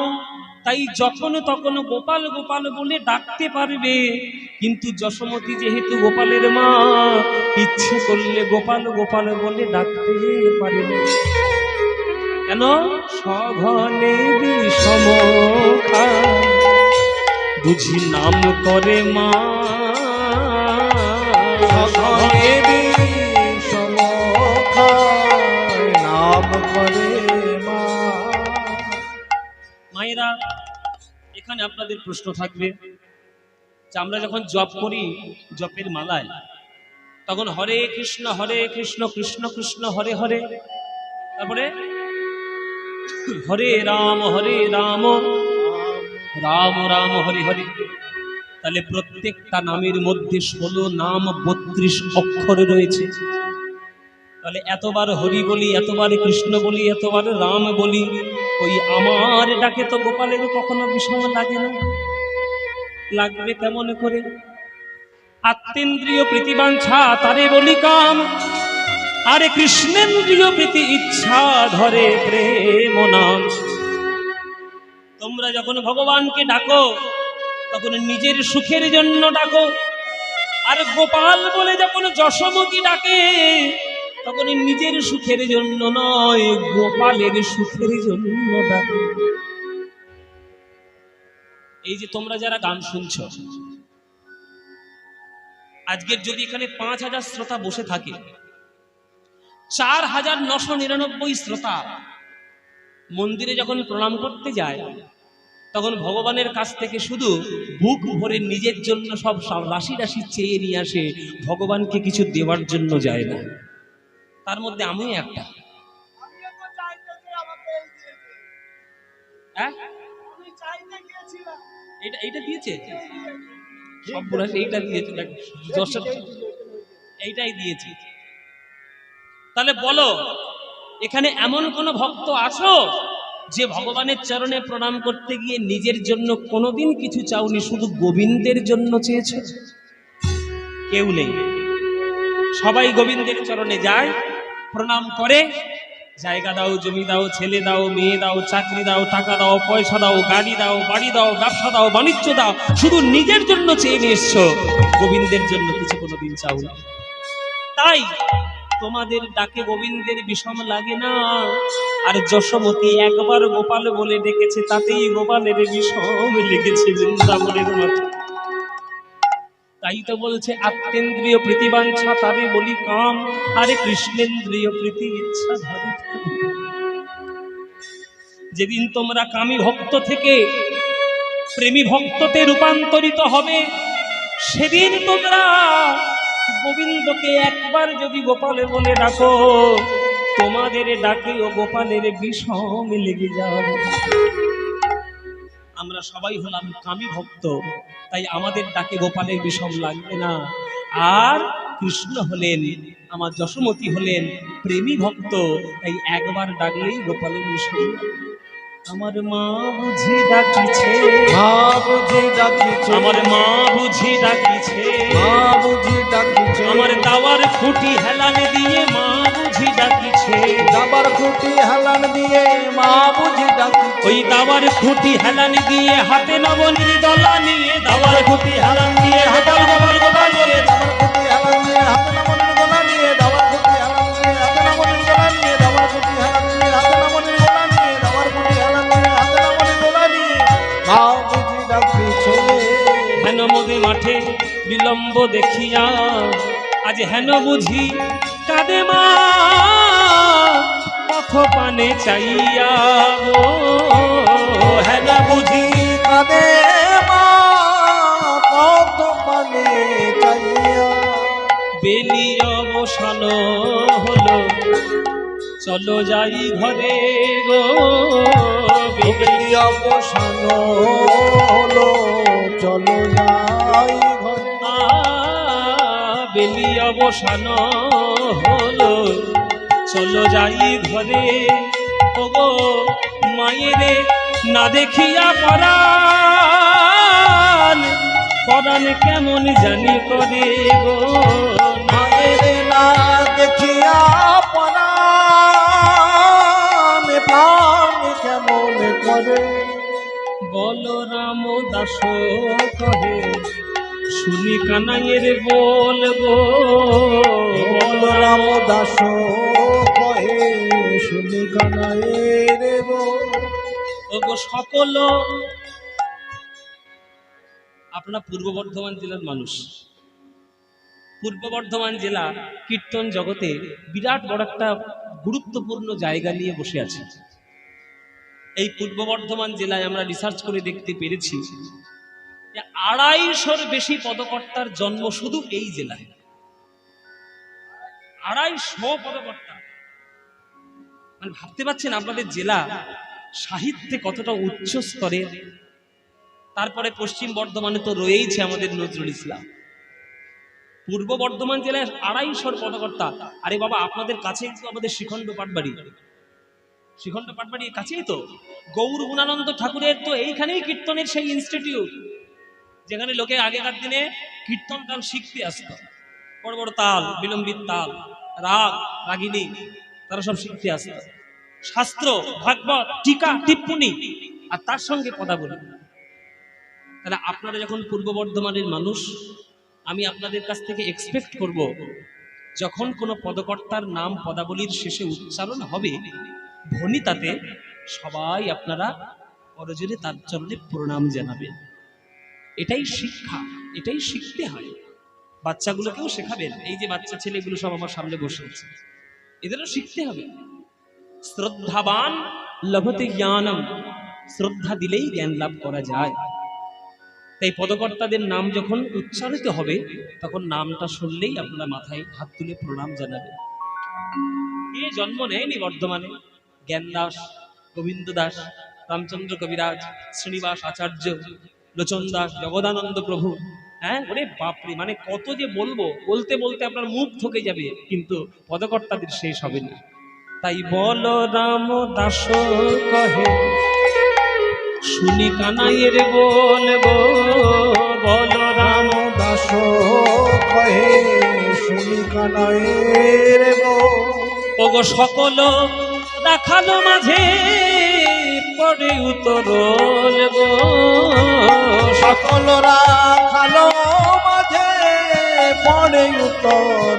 তাই যখন তখন গোপাল গোপাল বলে ডাকতে পারবে। কিন্তু যশোমতী যেহেতু গোপালের মা, ইচ্ছে করলে গোপাল গোপাল বলে ডাকতে পারবে। কেন? সঘনে বিষম খায়, বুঝি নাম করে মা। সঘনে বিষম খায়, নাম করে মা। মায়েরা, এখানে আপনাদের প্রশ্ন থাকবে যে আমরা যখন জপ করি, জপের মালায়, তখন হরে কৃষ্ণ কৃষ্ণ কৃষ্ণ হরে হরে, তারপরে হরে রাম রাম রাম হরে হরে। তাহলে প্রত্যেকটা নামের মধ্যে 16 নাম 32 অক্ষর রয়েছে। তাহলে এতবার হরি বলি, এতবার কৃষ্ণ বলি, এতবার রাম বলি, ওই আমার ডাকে তো গোপালের কখনো বিষম লাগে না। লাগবে কেমন করে? আত্মেন্দ্রিয় প্রীতিবাঞ্ছা তারে বলি কাম, আরে কৃষ্ণেন্দ্রিয় প্রীতি ইচ্ছা ধরে প্রেম নাম। তোমরা যখন ভগবানকে ডাকো তখন নিজের সুখের জন্য ডাকো, আর গোপাল বলে যখন যশোমতী ডাকে তখন নিজের সুখের জন্য নয়, গোপালের সুখের জন্য ডাকে। এই যে তোমরা যারা গান শুনছো, আজকের যদি এখানে 5,000 শ্রোতা বসে থাকে, 4,999 শ্রোতা মন্দিরে যখন প্রণাম করতে যায়, তখন ভগবানের কাছ থেকে শুধু বুক ভরে নিজের জন্য সব রাশি রাশি চেয়ে নিয়ে আসে, ভগবানকে কিছু দেওয়ার জন্য যায় না। তার মধ্যে আমি একটা। হ্যাঁ, এইটা দিয়েছে সব রাশি, এইটা দিয়েছে, এইটাই দিয়েছে। তাহলে বলো, এখানে এমন কোন ভক্ত আছো যে ভগবানের চরণে প্রণাম করতে গিয়ে নিজের জন্য কোনোদিন কিছু চাওনি, শুধু গোবিন্দের জন্য চেয়েছ? কেউ নেই। সবাই গোবিন্দের চরণে যায়, প্রণাম করে, জায়গা দাও, জমি দাও, ছেলে দাও, মেয়ে দাও, চাকরি দাও, টাকা দাও, পয়সা দাও, গাড়ি দাও, বাড়ি দাও, ব্যবসা দাও, বাণিজ্য দাও, শুধু নিজের জন্য চেয়ে নিয়ে এসছো, গোবিন্দের জন্য কিছু কোনোদিন চাও না। তাই তোমাদের ডাকে গোবিন্দের বিষম লাগে না। আর যশোমতী একবার গোপাল বলে ডেকেছে, তাতেই গোপালের বিষম লেগেছে বৃন্দাবনের মতো। তাই তো বলছে, আত্মেন্দ্রিয় প্রীতিবাঞ্ছা তারে বলি কাম, আরে কৃষ্ণেন্দ্রিয় প্রীতি ইচ্ছা ধরে। যেদিন তোমরা কামী ভক্ত থেকে প্রেমী ভক্ততে রূপান্তরিত হবে, সেদিন তোমরা গোবিন্দকে একবার যদি গোপালে বলে ডাকো, তোমাদের ডাকে ও গোপালের বিষম লেগে যাবে। আমরা সবাই হলাম কামী ভক্ত, তাই আমাদের ডাকে গোপালের বিষম লাগবে না। আর কৃষ্ণ হলেন, আমার যশোমতী হলেন প্রেমী ভক্ত, তাই একবার ডাকলেই গোপালের বিষম লাগবে। আমার মা বুঝি ডাকিছে, মা বুঝি ডাকিছে, আমার মা বুঝি ডাকিছে, মা বুঝি ডাকিছে, আমার দাওয়ার খুঁটি হেলান দিয়ে মা বুঝি ডাকিছে, দাবার খুঁটি হেলান দিয়ে মা বুঝি ডাকিছে, ওই দাওয়ার খুঁটি হেলান দিয়ে হাতে নবনীর দলা নিয়ে, দাওয়ার খুঁটি হেলান দিয়ে হাতে নবনীর দলা নিয়ে, দাবার খুঁটি হেলান দিয়ে হাতে নামনের গলা নিয়ে, দাবার খুঁটি হেলান দিয়ে হাতে নামনের গলা নিয়ে, দাবার খুঁটি হেলান দিয়ে হাতে নামনের গলা নিয়ে, দাবার খুঁটি হেলান দিয়ে হাতে নামনের গলা নিয়ে মা বুঝি ডাকিছে। হেন মোদে মাঠে বিলম্ব দেখিয়া, আজ হেন বুঝি কাঁদে মা পথ পানে চাইয়া, ও হেন বুঝি কাঁদে মা পথ পানে চাইয়া, বেলি অবসান হলো চলো যাই ঘরে গো, বেলি অবসান হলো চলো যাই ঘরে, বেলি অবসান হলো চলো যাই ঘরে, ওগো মায়েরে না দেখিয়া পরাণ, পরাণ কেমন জানি করে গো, মায়ের না দেখিয়া পরাণ প্রাণ কেমন করে, বলরাম দাস কহে শুনি কানাইয়ের বল গো, বলরাম দাস কহে শুনি কানাইয়ের বল। ওগো সকল, আপনারা পূর্ব বর্ধমান জেলার মানুষ, পূর্ব বর্ধমান জেলা কীর্তন জগতে বিরাট বড় একটা গুরুত্বপূর্ণ জায়গা নিয়ে বসে আছে। এই পূর্ব বর্ধমান জেলায় আমরা রিসার্চ করে দেখতে পেরেছি যে 250-র বেশি পদকর্তার জন্ম শুধু এই জেলায়। 250 পদকর্তা, মানে ভাবতে পারছেন আপনাদের জেলা সাহিত্যে কতটা উচ্চ স্তরে। তারপরে পশ্চিম বর্ধমানে তো রয়েইছে আমাদের নজরুল ইসলাম। পূর্ব বর্ধমান জেলায় 250-র পদকর্তা। আরে বাবা, আপনাদের কাছেই তো আমাদের শ্রীখণ্ড পাটবাড়ি, শ্রীখণ্ড পাটবাড়ির কাছেই তো গৌর গুণানন্দ ঠাকুরের তো এইখানেই কীর্তনের সেই ইনস্টিটিউট, যেখানে লোকে আগেকার দিনে কীর্তন গান শিখতে আসতো। বড় বড় তাল, বিলম্বিত তাল, রাগ, রাগিনী, তারা সব শিখতে আসতো। শাস্ত্র, ভাগবত, টিকা, টিপ্পনী, আর তার সঙ্গে পদাবলী। তাহলে আপনারা যখন পূর্ব বর্ধমানের মানুষ, আমি আপনাদের কাছ থেকে এক্সপেক্ট করব, যখন কোনো পদকর্তার নাম পদাবলীর শেষে উচ্চারণ হবে, ধ্বনিতাতে সবাই আপনারা করজোরে তার চরণে প্রণাম জানাবেন। এটাই শিক্ষা, এটাই শিখতে হয়। বাচ্চাগুলোকেও শেখাবেন। এই যে বাচ্চা ছেলেগুলো সব আমার সামনে বসে আছে, এদেরও শিখতে হবে। শ্রদ্ধাবান লভতে জ্ঞানম, শ্রদ্ধা দিলেই জ্ঞান লাভ করা যায়। তাই পদকর্তাদের নাম যখন উচ্চারিত হবে তখন নামটা শুনলেই আপনারা মাথায় হাত তুলে প্রণাম জানাবেন। কে জন্ম নেয়নি বর্ধমানে? জ্ঞান দাস, গোবিন্দ দাস, রামচন্দ্র কবিরাজ, শ্রীনিবাস আচার্য, লোচন দাস, জগদানন্দ প্রভু। হ্যাঁ, ওরে বাপরে, মানে কত যে বলবো, বলতে বলতে আপনার মুখ থকে যাবে, কিন্তু পদকর্তাদের শেষ হবে না। তাই বল রাম দাস কহে, শুনি কানাইয়ের বল গো, বল রাম দাস কহে, শুনি কানাইয়ের গো। ওগো সকল রাখালো মাঝে পড়ে উতরল গো, সকল রাখালো মাঝে পড়ে উত্তর।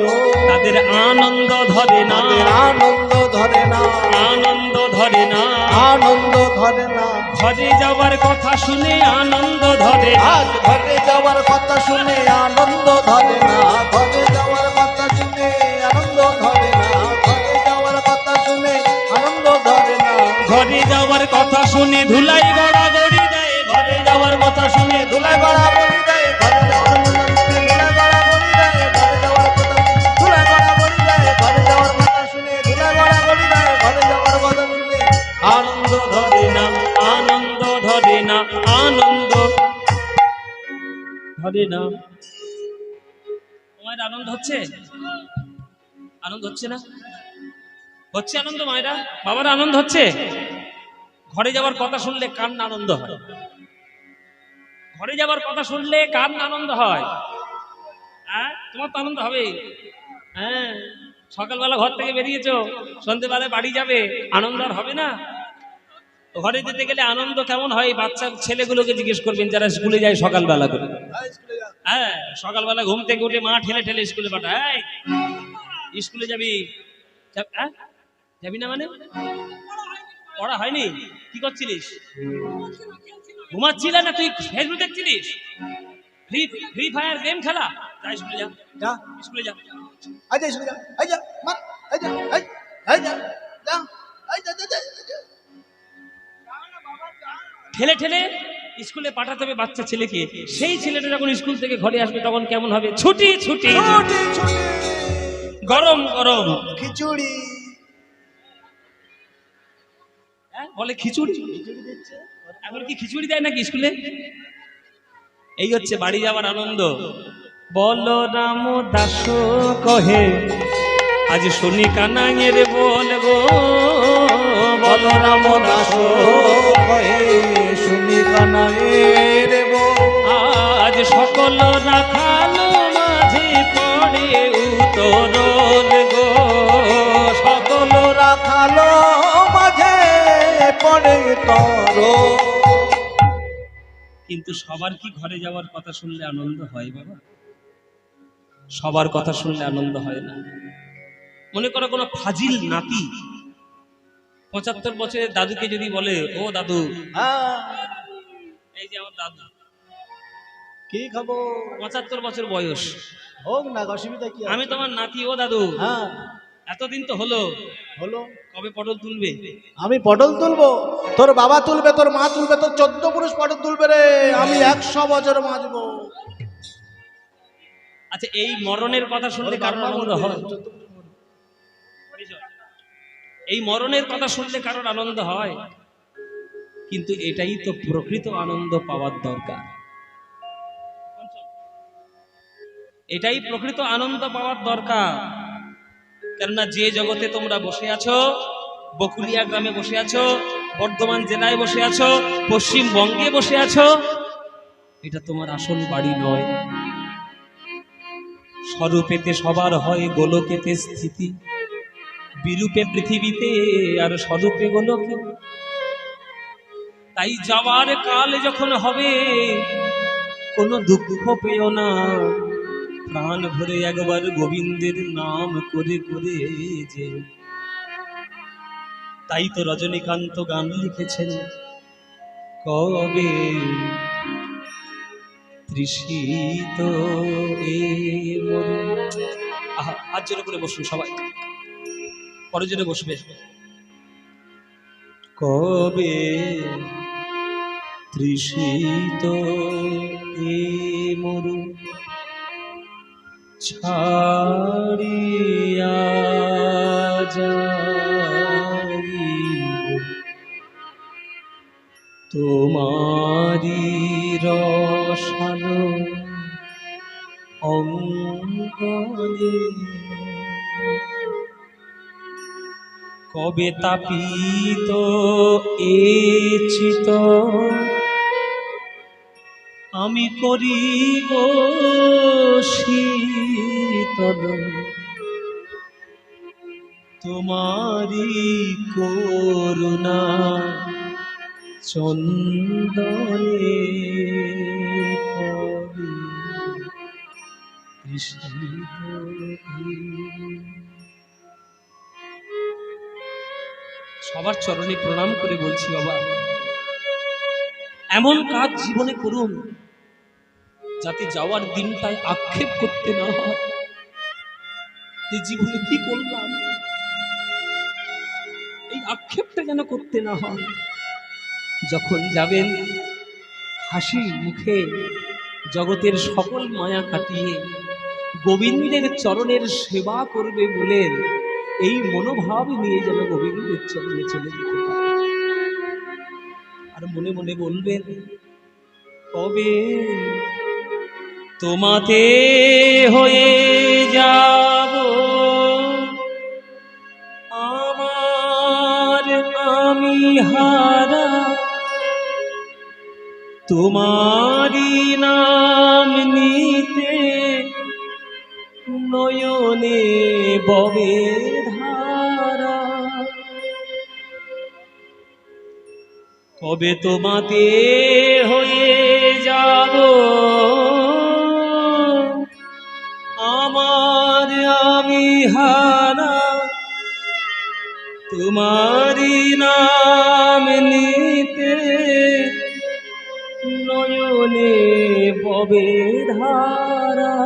তাদের আনন্দ ধরে না, আনন্দ ধরে না, আনন্দ ধরে না, আনন্দ ধরে না। ঘরে যাওয়ার কথা শুনে আনন্দ ধরে না। আজ ঘরে যাওয়ার কথা শুনে আনন্দ ধরে না, ঘরে যাওয়ার কথা শুনে আনন্দ ধরে না, ঘরে যাওয়ার কথা শুনে আনন্দ ধরে না। ঘরে যাওয়ার কথা শুনে ধুলাই গড়াগড়ি দেয়, ঘরে যাওয়ার কথা শুনে ধুলাই গড়াগড়ি দেয়, ঘরে যাওয়ার কথা শুনে ধুলাই গড়াগড়ি দেয়, ঘরে যাওয়ার কথা ধুলাই গড়াগড়ি দেয়, ঘরে যাওয়ার কথা শুনে ধুলাই গড়াগড়ি দেয়, ঘরে যাওয়ার কথা শুনে আনন্দ ধরে না, আনন্দ ধরে না, আনন্দ ধরে না। তোমার আনন্দ হচ্ছে? আনন্দ হচ্ছে না? হচ্ছে আনন্দ মায়েরা, বাবার আনন্দ হচ্ছে? ঘরে যাওয়ার কথা শুনলে কার না আনন্দ হয়? ঘরে যাওয়ার কথা শুনলে কার না আনন্দ হয়? হ্যাঁ, তোমার তো আনন্দ হবে। হ্যাঁ, সকালবেলা ঘর থেকে বেরিয়েছো, সন্ধ্যেবেলায় বাড়ি যাবে, আনন্দ আর হবে না? ঘরে যেতে গেলে আনন্দ কেমন হয় বাচ্চা ছেলেগুলোকে জিজ্ঞেস করবেন যারা স্কুলে যায় সকালবেলা করে। হ্যাঁ, সকালবেলা ঘুম থেকে উঠে মা ঠেলে ঠেলে স্কুলে পাঠায়, স্কুলে যাবি? হ্যাঁ, যাবি না মানে? পড়া হয়নি? কি করছিলিস? ঘুমাচ্ছিল না? তুই ফেসবুক দেখছিলিস? ফ্রি ফ্রি ফায়ার গেম খেলা? যা স্কুলে যা, যা স্কুলে যা। আজ স্কুলে যা, আই যা মা, আই যা, আই যা, যা, আই যা, যা, যা। ঠেলে ঠেলে স্কুলে পাঠাতে হবে বাচ্চা ছেলেকে। সেই ছেলেটা যখন স্কুল থেকে ঘরে আসবে তখন কেমন হবে? ছুটি ছুটি, ছুটি ছুটি, গরম গরম খিচুড়ি। হ্যাঁ, বলে খিচুড়ি। এখন কি খিচুড়ি দেয় নাকি স্কুলে? এই হচ্ছে বাড়ি যাওয়ার আনন্দ। বল রাম দাস কহে, আজ শুনি কানাইয়ের বল গো, বল রাম দাস কহে, শুনি কানাইয়ের গো। আজ সকল রাখালো মাঝে পড়ে উতরল গো, সকল রাখালো মাঝে পড়ে তর। কিন্তু সবার কি ঘরে যাওয়ার কথা শুনলে আনন্দ হয় বাবা? সবার কথা শুনলে আনন্দ হয় না। মনে করো কোনো ফাজিল নাতি 75 বছরের দাদুকে যদি বলে, ও দাদু, হ্যাঁ, এই যে আমার দাদু কি খাবো? 75 বছর বয়স, হোক না, অসুবিধা কি আছে? আমি তোমার নাতি, ও দাদু হ্যাঁ, এতদিন তো হলো, হলো। কবে পটল তুলবে? আমি পটল তুলবো? তোর বাবা তুলবে, তোর মা তুলবে, তোর 14 পুরুষ পটল তুলবে রে। আমি 100 বছর বাঁচবো। আচ্ছা, এই মরণের কথা শুনলে কারোর আনন্দ হয়? এই মরণের কথা শুনলে কারোর আনন্দ হয়? কিন্তু এটাই তো প্রকৃত আনন্দ পাওয়ার দরকার। এটাই প্রকৃত আনন্দ পাওয়ার দরকার। কেননা যে জগতে তোমরা বসে আছো, বকুলিয়া গ্রামে বসে আছো, বর্ধমান জেলায় বসে আছো, পশ্চিমবঙ্গে বসে আছো, এটা তোমার আসল বাড়ি নয়। স্বরূপেতে সবার হয় গোলকেতে স্থিতি, বিরূপে পৃথিবীতে আর স্বরূপে গোলকে। তাই যাওয়ার কাল যখন হবে কোনো দুঃখ পেও না, প্রাণ ভরে একবার গোবিন্দের নাম করে করে যে। তাই তো রজনীকান্ত গান লিখেছেন, কবে তৃষিত এ মরু। আহা, হাত জোরে করে বসুন সবাই, পরে জোরে বসবে। কবে তৃষিত এ মরু ছাড়িয়া যাইব তোমারি রসালো অঙ্গনে। কবে তাপিত এ চিত আমি করিব শীতল তোমারি করুণা চন্দনে। কবে তৃষিত সবার চরণে প্রণাম করে বলছি, বাবা এমন কাজ জীবনে করুন যাতে যাওয়ার দিনটায় আক্ষেপ করতে না হয় যে জীবনে কি করলাম, এই আক্ষেপটা যেন করতে না হয়। যখন যাবেন হাসি মুখে জগতের সকল মায়া কাটিয়ে গোবিন্দের চরণের সেবা করবে বলে এই মনোভাব নিয়ে যেন গোবিন্দের চরণে চলে যেতে পারে। আর মনে মনে বলবেন, কবে তোমাতে হয়ে যাব আমার আমি হারা, তোমারি নাম নিতে নয়নে ববে ধারা। কবে তোমাতে হয়ে যাব আমার আমি হারা, তোমারি নাম নিতে নয়নে ববে ধারা।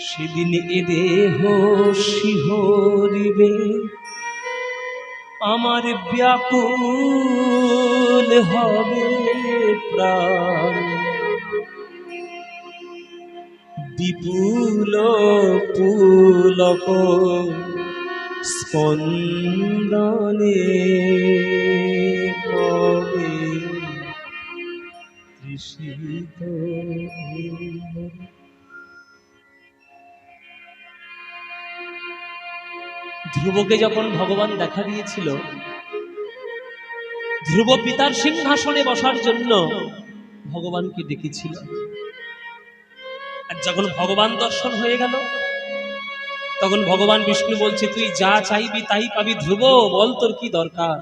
সেদিন এ দেহ শিহরিবে আমার ব্যাকুল হবে প্রাণ, বিপুল পুলক স্পন্দনে। কবে তৃষিত ধ্রুবকে যখন ভগবান দেখা দিয়েছিল, ধ্রুব পিতার সিংহাসনে বসার জন্য ভগবানকে ডেকেছিল। আর যখন ভগবান দর্শন হয়ে গেল তখন ভগবান বিষ্ণু বলছে, তুই যা চাইবি তাই পাবি ধ্রুব, বল তোর কি দরকার।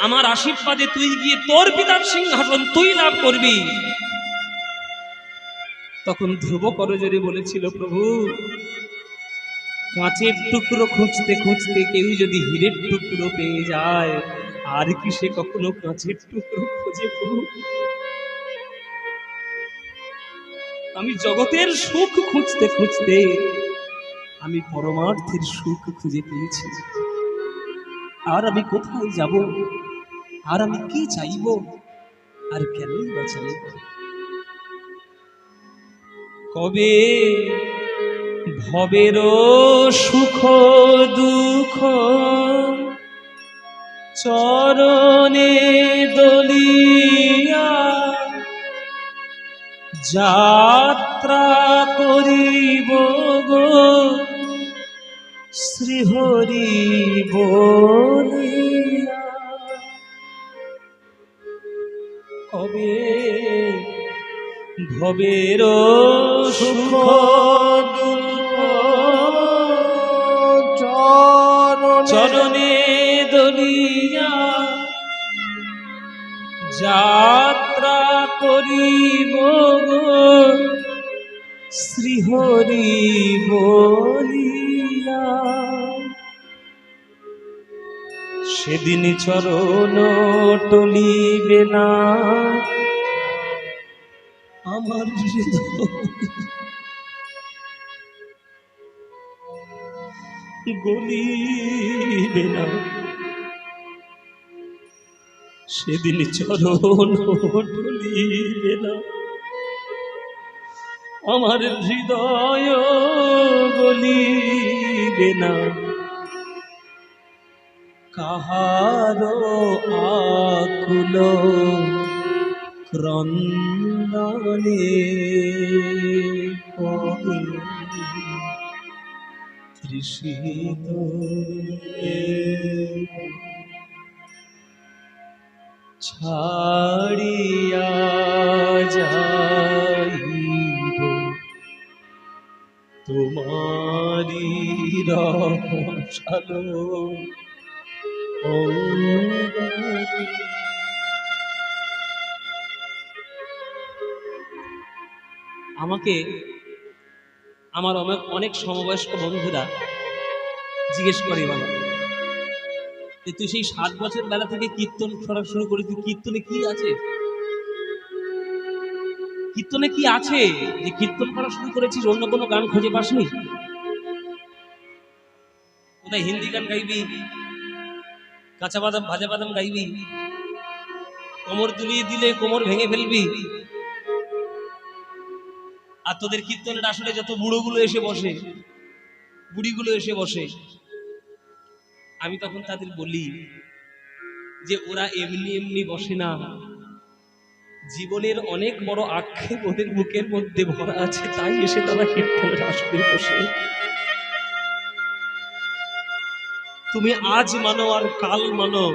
আমার আশীর্বাদে তুই গিয়ে তোর পিতার সিংহাসন তুই লাভ করবি। তখন ধ্রুব করজোরে বলেছিল, প্রভু কাঁচের টুকরো খুঁজতে খুঁজতে কেউ যদি হীরের টুকরো পেয়ে যায়, আর কি সে কখনো কাঁচের টুকরো খোঁজে প্রভু? আমি জগতের সুখ খুঁজতে খুঁজতে আমি পরমার্থের সুখ খুঁজে পেয়েছি। আর আমি কোথায় যাব, আর আমি কি চাইব, আর কেনই বা চাইব? কবে ভবের সুখ দুঃখ চরণে দলিয়া যাত্রা করিব গো শ্রীহরি বলিয়া। কবে ভবের সুখ দুঃখ চরণে দলিয়া যাত্রা করিব গো শ্রীহরি বলিয়া। সেদিন চরণ টলিবে না আমার হৃদয় গলিবে না, সেদিন চরণ টলিবে না আমার হৃদয় গলিবে না, কাহারো আকুল ক্রন্দনে পড়ে তৃষিত ছাড়িয়া যাইব তোমারি রসালো অঙ্গনে। আমাকে আমার অনেক সমবয়স্ক বন্ধুরা জিজ্ঞেস করে, বাবা তুই সেই 7 বছর বেলা থেকে কীর্তন করা শুরু করি, তুই কীর্তনে কি আছে, কীর্তনে কি আছে যে কীর্তন করা শুরু করেছিস, অন্য কোনো গান খুঁজে পাসনি? কোথায় হিন্দি গান গাইবি, কাঁচা বাদাম ভাজা বাদাম গাইবি, কোমর দুলিয়ে দিলে কোমর ভেঙে ফেলবি, আর তোদের কীর্তনের আসলে যত বুড়োগুলো এসে বসে, বুড়িগুলো এসে বসে, আমি তখন তাদের বলি যে ওরা এমনি এমনি বসে না, জীবনের অনেক বড় আক্ষেপ ওদের বুকের মধ্যে ভরা আছে, তাই এসে তারা কীর্তনের আসলে বসে। তুমি আজ মানো আর কাল মানো,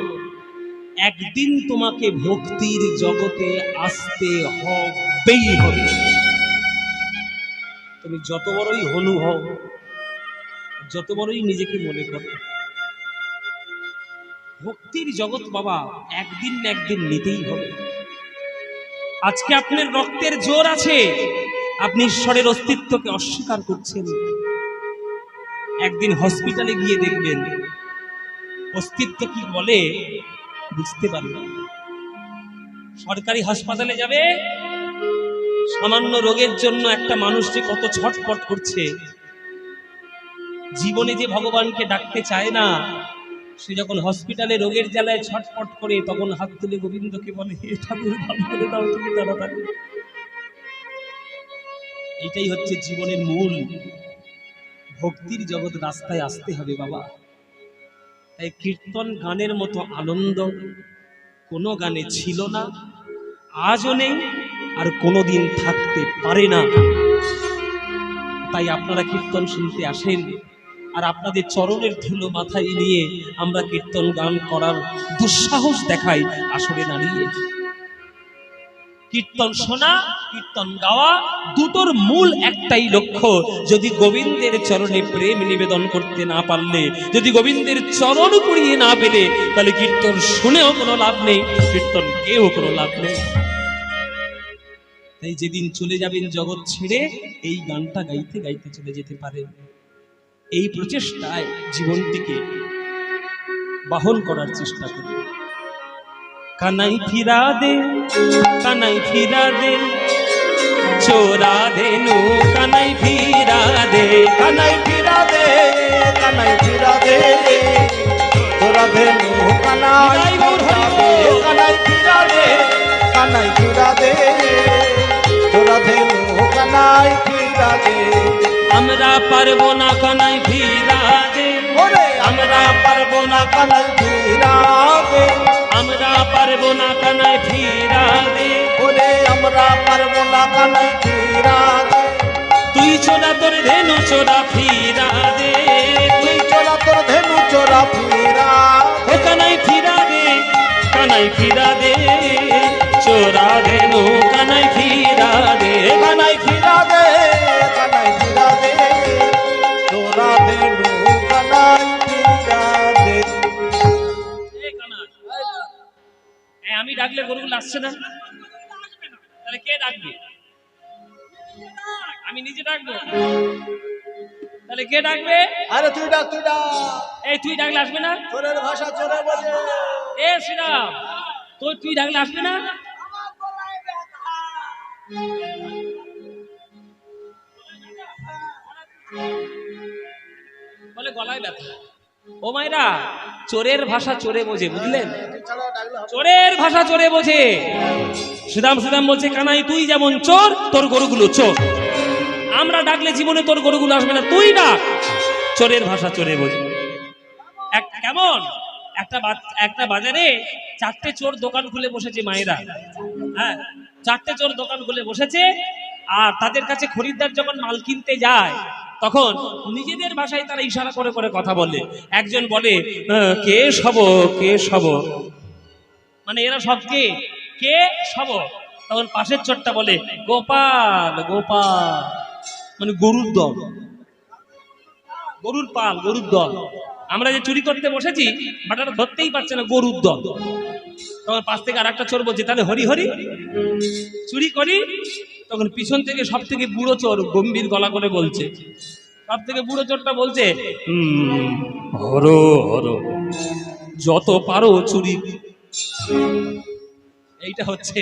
একদিন তোমাকে ভক্তির জগতে আসতে হবেই হবে। তুমি যত বড়ই হনু হও, যত বড়ই নিজেকে মনে করো, ভক্তির জগৎ বাবা একদিন না একদিন নিতেই হবে। আজকে আপনার রক্তের জোর আছে, আপনি ঈশ্বরের অস্তিত্বকে অস্বীকার করছেন, একদিন হসপিটালে গিয়ে দেখবেন অস্তিত্ব কি বলে বুঝতে পারবেন। সরকারি হাসপাতালে যাবে, সামান্য রোগের জন্য একটা মানুষ যে কত ছটফট করছে, জীবনে যে ভগবানকে ডাকতে চায় না, সে যখন হসপিটালে রোগের জ্বালায় ছটফট করে তখন হাত তুলে গোবিন্দকে বলে, হে ঠাকুর ভালো করে দাও তুমি তাড়াতাড়ি। এটাই হচ্ছে জীবনের মূল। ভক্তির জগৎ রাস্তায় আসতে হবে বাবা। তাই কীর্তন গানের মতো আনন্দ কোনো গানে ছিল না, আজও নেই, আর কোনোদিন থাকতে পারে না। তাই আপনারা কীর্তন শুনতে আসেন, আর আপনাদের চরণের ধুলো মাথায় নিয়ে আমরা কীর্তন গান করার দুঃসাহস দেখাই আসরে দাঁড়িয়ে। কীর্তন শোনা, কীর্তন গাওয়া, দুটোর মূল একটাই লক্ষ্য। যদি গোবিন্দের চরণে প্রেম নিবেদন করতে না পারলে, যদি গোবিন্দের চরণ কুড়িয়ে না পেলে, তাহলে কীর্তন শুনেও কোনো লাভ নেই, কীর্তন গেয়েও কোনো লাভ নেই। তাই যেদিন চলে যাবেন জগৎ ছেড়ে, এই গানটা গাইতে গাইতে চলে যেতে পারেন। এই প্রচেষ্টায় জীবনটিকে বহন করার চেষ্টা করি। কানাই ফিরা দে, কানাই ফিরা দে, চোরা দেনু কানাই ফিরা দে, কানাই ফিরা দে, কানাই ফিরা দে, চোরা দেনু কানাই ফিরা দে, কানাই ফিরা দে, কানাই ফিরা দে, চোরা দেনু কানাই ফিরা দে। আমরা পারবো না কানাই ফিরা দে, ওরে আমরা পারবো না কানাই ফিরা দে, আমরা পারবো না কানাই ফিরা দে, ওরে আমরা পারবো না কানাই ফিরা দে। তুই চোরা তোর ধেনু চোরা ফিরা দে, তুই চোরা তোর ধেনু চোরা ফিরা ও কানাই ফিরা দে, কানাই ফিরা দে, চোরা ধেনু কানাই ফিরা দে, কানাই ফিরা দে, কানাই ফিরা দে, চোরা ধেনু কানাই ফিরা দে। আমি ডাকলে গরুগুলো আসছে না, তাহলে কে ডাকবে? আমি নিজে ডাকবো। তাহলে কে ডাকবে? আরে তুই ডাক, তুই ডাক। এই তুই ডাকলে আসবে না? চোরের ভাষা চোরে বোঝে। এ শ্রীরাম, তুই ডাকলে আসবে না? বলে গলায় ব্যথা। ও মায়েরা, চোরের ভাষা চোরে বোঝে, বুঝলেন? ছাড়া ডাকলে হবে। চোরের ভাষা চোরে বোঝে। শ্রীরাম বলছে, কানাই তুই যেমন চোর, তোর গরুগুলো চোর। আমরা ডাকলে জীবনে তোর গরুগুলো আসবে না, তুই ডাক। চোরের ভাষা চোরে বোঝে। কেমন একটা বাজারে 4টে চোর দোকান খুলে বসেছে মায়েরা। হ্যাঁ, 4টে চোর দোকান খুলে বসেছে। আর তাদের কাছে খরিদ্দার যখন মাল কিনতে যায়, তখন নিজেদের ভাষায় তারা ইশারা করে করে কথা বলে। একজন বলে, কে সব, কে সব, মানে এরা সব কে সব। তখন পাশের চোরটা বলে, গোপাল গোপাল, মানে গরুর দল, গরুর পাল, গরুর দল। আমরা যে চুরি করতে বসেছি, বাটাটা ধরতেই পারছে না, গরুর দল। তখন পাশ থেকে আর একটা চোর বলছে, তাহলে হরি হরি চুরি করি। তখন পিছন থেকে সব থেকে বুড়ো চোর গম্ভীর গলা করে বলছে, সব থেকে বুড়ো চোরটা বলছে, হর হর, যত পারো চুরি। এইটা হচ্ছে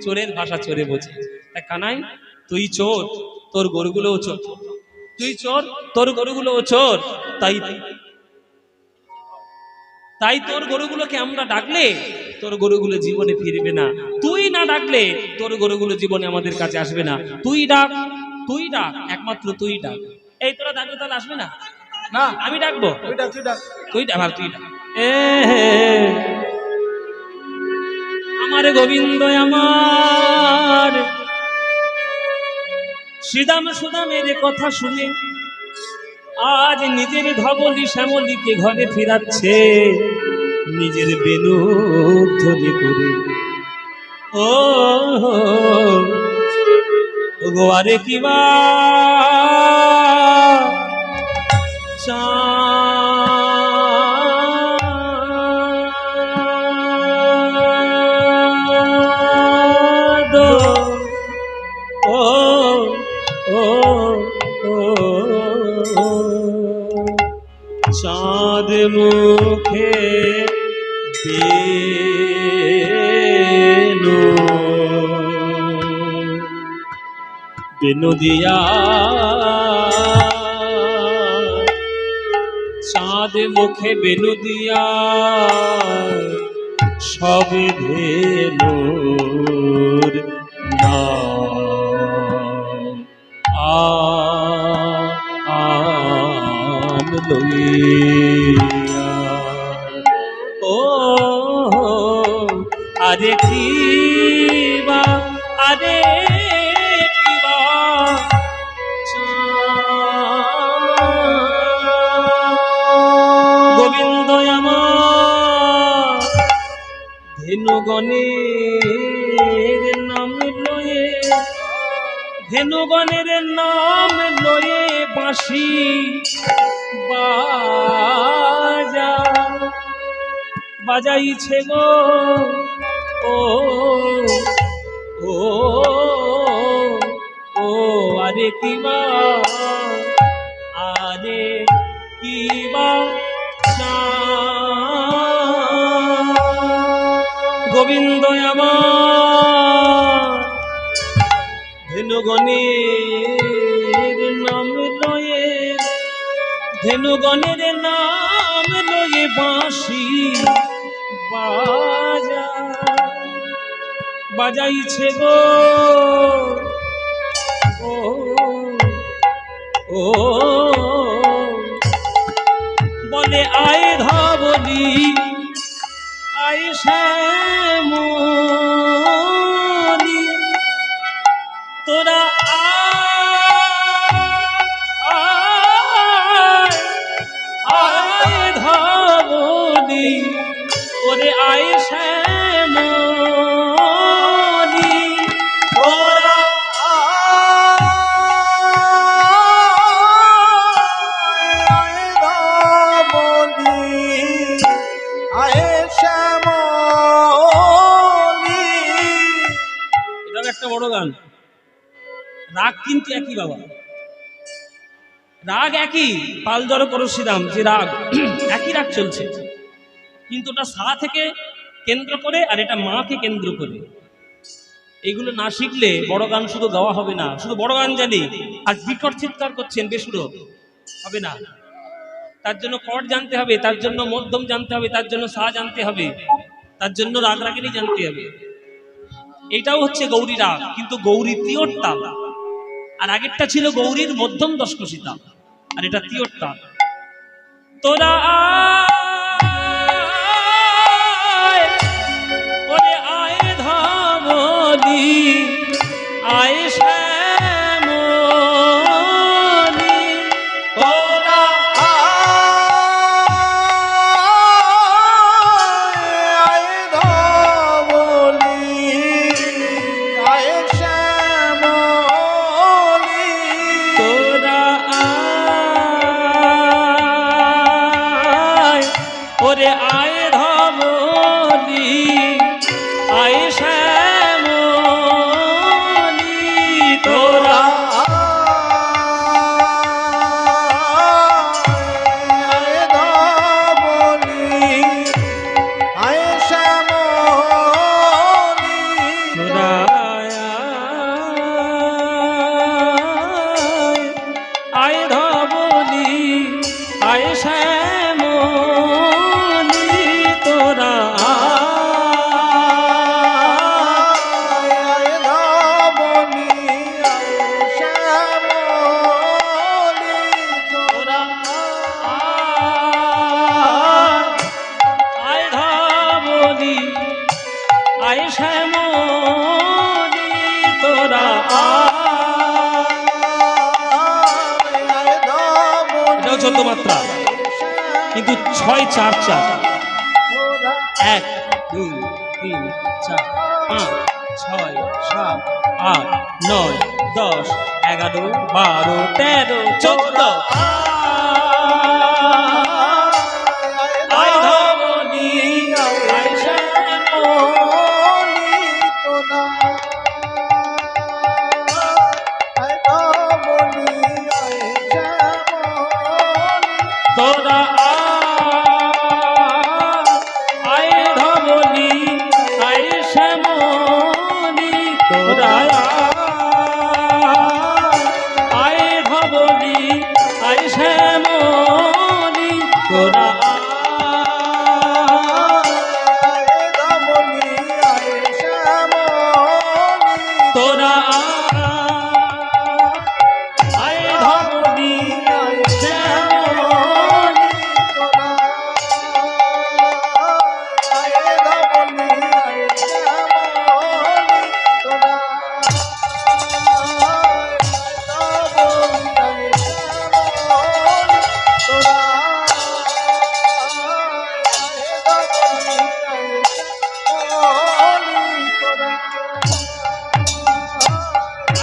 চোরের ভাষা চোরে বোঝে। তা কানাই, তুই চোর, তোর গরুগুলোও চোর। তুই চোর, তোর গরুগুলোও চোর। তাই তোর গরুগুলোকে আমরা ডাকলে তোর গরুগুলো জীবনে ফিরবে না। তুই না ডাকলে তোর গরুগুলো জীবনে আমাদের কাছে আসবে না। তুই ডাক, তুই ডাক, একমাত্র তুই ডাক। এই তোরা ডাকলে তাহলে আসবে না? না, আমি ডাকবো? তুই ডাক, তুই ডাক। তুই ডাক, তুই ডাক। আমার গোবিন্দ আমার, শ্রীদাম সুদামের কথা শুনে আজ নিজের ধবলি শ্যামলিকে ঘরে ফিরাচ্ছে, নিজের বেনু ধ্বনি করে। ও গো, আরে কিবা চাঁদ, ও ও ও চাঁদ মুখে বেনু দিয়া, চাঁদ মুখে বেনু দিয়া, সব ধেনুর আন লইয়া। ও আরে কিবা, আরে কিবা গোবিন্দ আমার, ধেনুগণের নাম লয়ে, ধেনুগণের নাম লয়ে বাঁশি বাজাইছে গো। ও ও ও আরে কিবা, আরে কিবা গোবিন্দ আমার, ধেনুগণের নাম লয়ে, ধেনুগণের নাম লয়ে বাঁশি বাজাইছে গো। ও ও বলে, আয় ধবলি, আয় শ্যামলি, তোরা আয় ধবলি, ওরে আয় শ্যামলি, তোরা একটা বড় গান, রাগ কিন্তু একই বাবা। রাগ একই, পাল জড় পরশুরাম যে রাগ একই রাগ চলছে, কিন্তু ওটা সা থেকে কেন্দ্র করে আর এটা মাকে কেন্দ্র করে। এগুলো না শিখলে বড় গান শুধু গাওয়া হবে না। শুধু বড় গান জানি আর বিকট চিৎকার করছেন বেসুরো হবে না। তার জন্য কট জানতে হবে, তার জন্য মধ্যম জানতে হবে, তার জন্য সা জানতে হবে, তার জন্য রাগ রাগিনী জানতে হবে। এটাও হচ্ছে গৌরী রাগ, কিন্তু গৌরী তিয়র তাল। আর আগেরটা ছিল গৌরীর মধ্যম দশকষি তাল, আর এটা তিয়র তাল। তোরা আয়, ওরে আয় ধামলি, আয় শ্যামলি, তোরা আয় ধবলি, আয় শ্যামলি, তোরা আয়, ওরে আয় ধবলি, আয় শ্যামলি, তোরা আয় ধবলি, আয় শ্যামলি, তোরা আয় ধবলি, আয় শ্যামলি, তোরা আয় ধবলি, আয় শ্যামলি, তোরা আয় ধবলি, আয় শ্যামলি, তোরা এটাও 14 মাত্রা, কিন্তু 6 4 4, 1 2 3 4 5 6 7 8 9 10 11 12 13 14। আয় ধবলি, আয় শ্যামলি, তোরা আয় ধবলি, আয় শ্যামলি, তোরা আয় ধবলি, আয় শ্যামলি, তোরা তোরা আয় ধবলি, আয় শ্যামলি,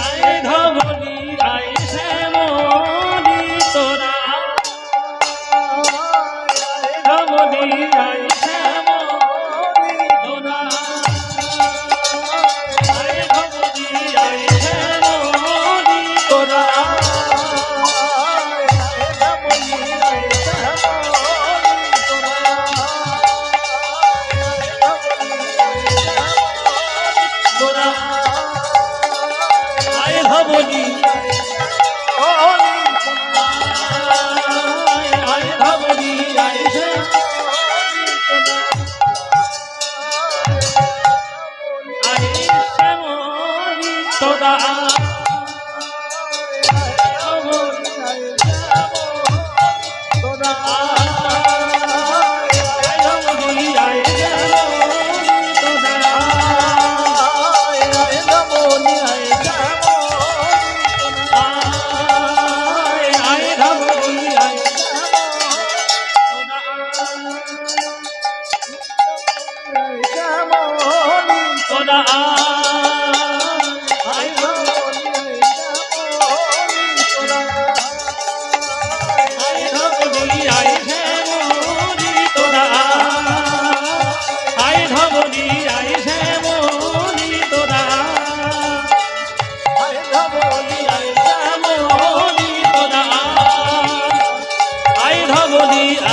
আয় ধবলি, আয় শ্যামলি, তোরা ধবলি, আয় শ্যামলি, তোরা আয় ধবলি, আয় শ্যামলি, তোরা তোরা আয় ধবলি, আয় ধবলি, আয় শ্যামলি,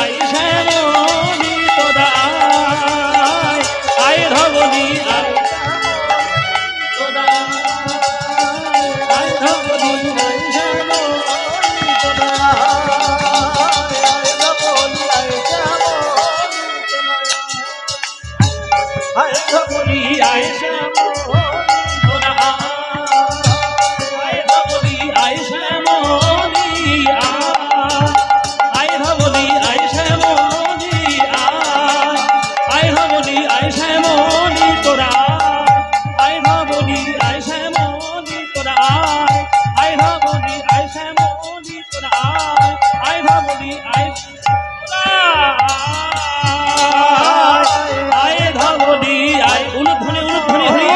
আয় শ্যামলি তোরা আয় ধবলি আয় তোরা আয় ধবলি আয় শ্যামলি তোরা আয় ধবলি আয় শ্যামলি তোরা আয় ধবলি আয় শ্যামলি আয় ধবলি আয় শ্যামলি আয় ধবলি আয় শ্যামলি তোরা আয় ধবলি আয় শ্যামলি তোরা আয় ধবলি আয় শ্যামলি তোরা আয় ধবলি আয় আয় ধবলি আয় উলুধ্বনি উলুধ্বনি হরি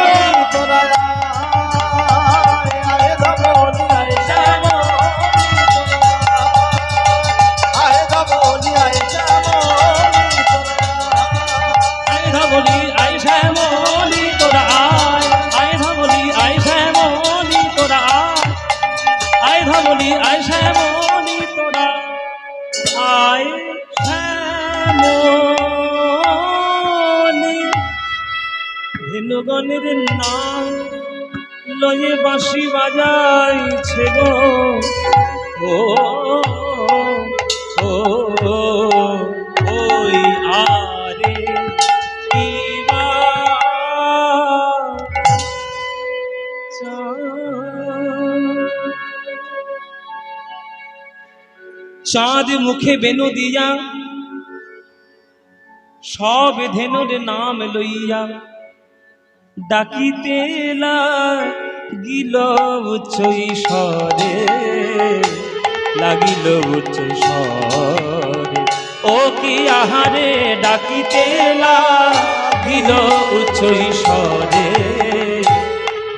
বলি আয় শ্যামলি তোরা আয় শ্যামলি ধেনুগণের নাম লয়ে বাঁশি বাজাইছে গো ও ও ওই আরে কিবা চাঁদ মুখে বেনু দিয়া সব ধেনুর নাম লইয়া ডাকিতে লাগিল উচ্চ ঈশ্বরে লাগিল উচ্চ ঈশ্বরে ও কি আহারে ডাকিতে লাগিল উচ্চ ঈশ্বরে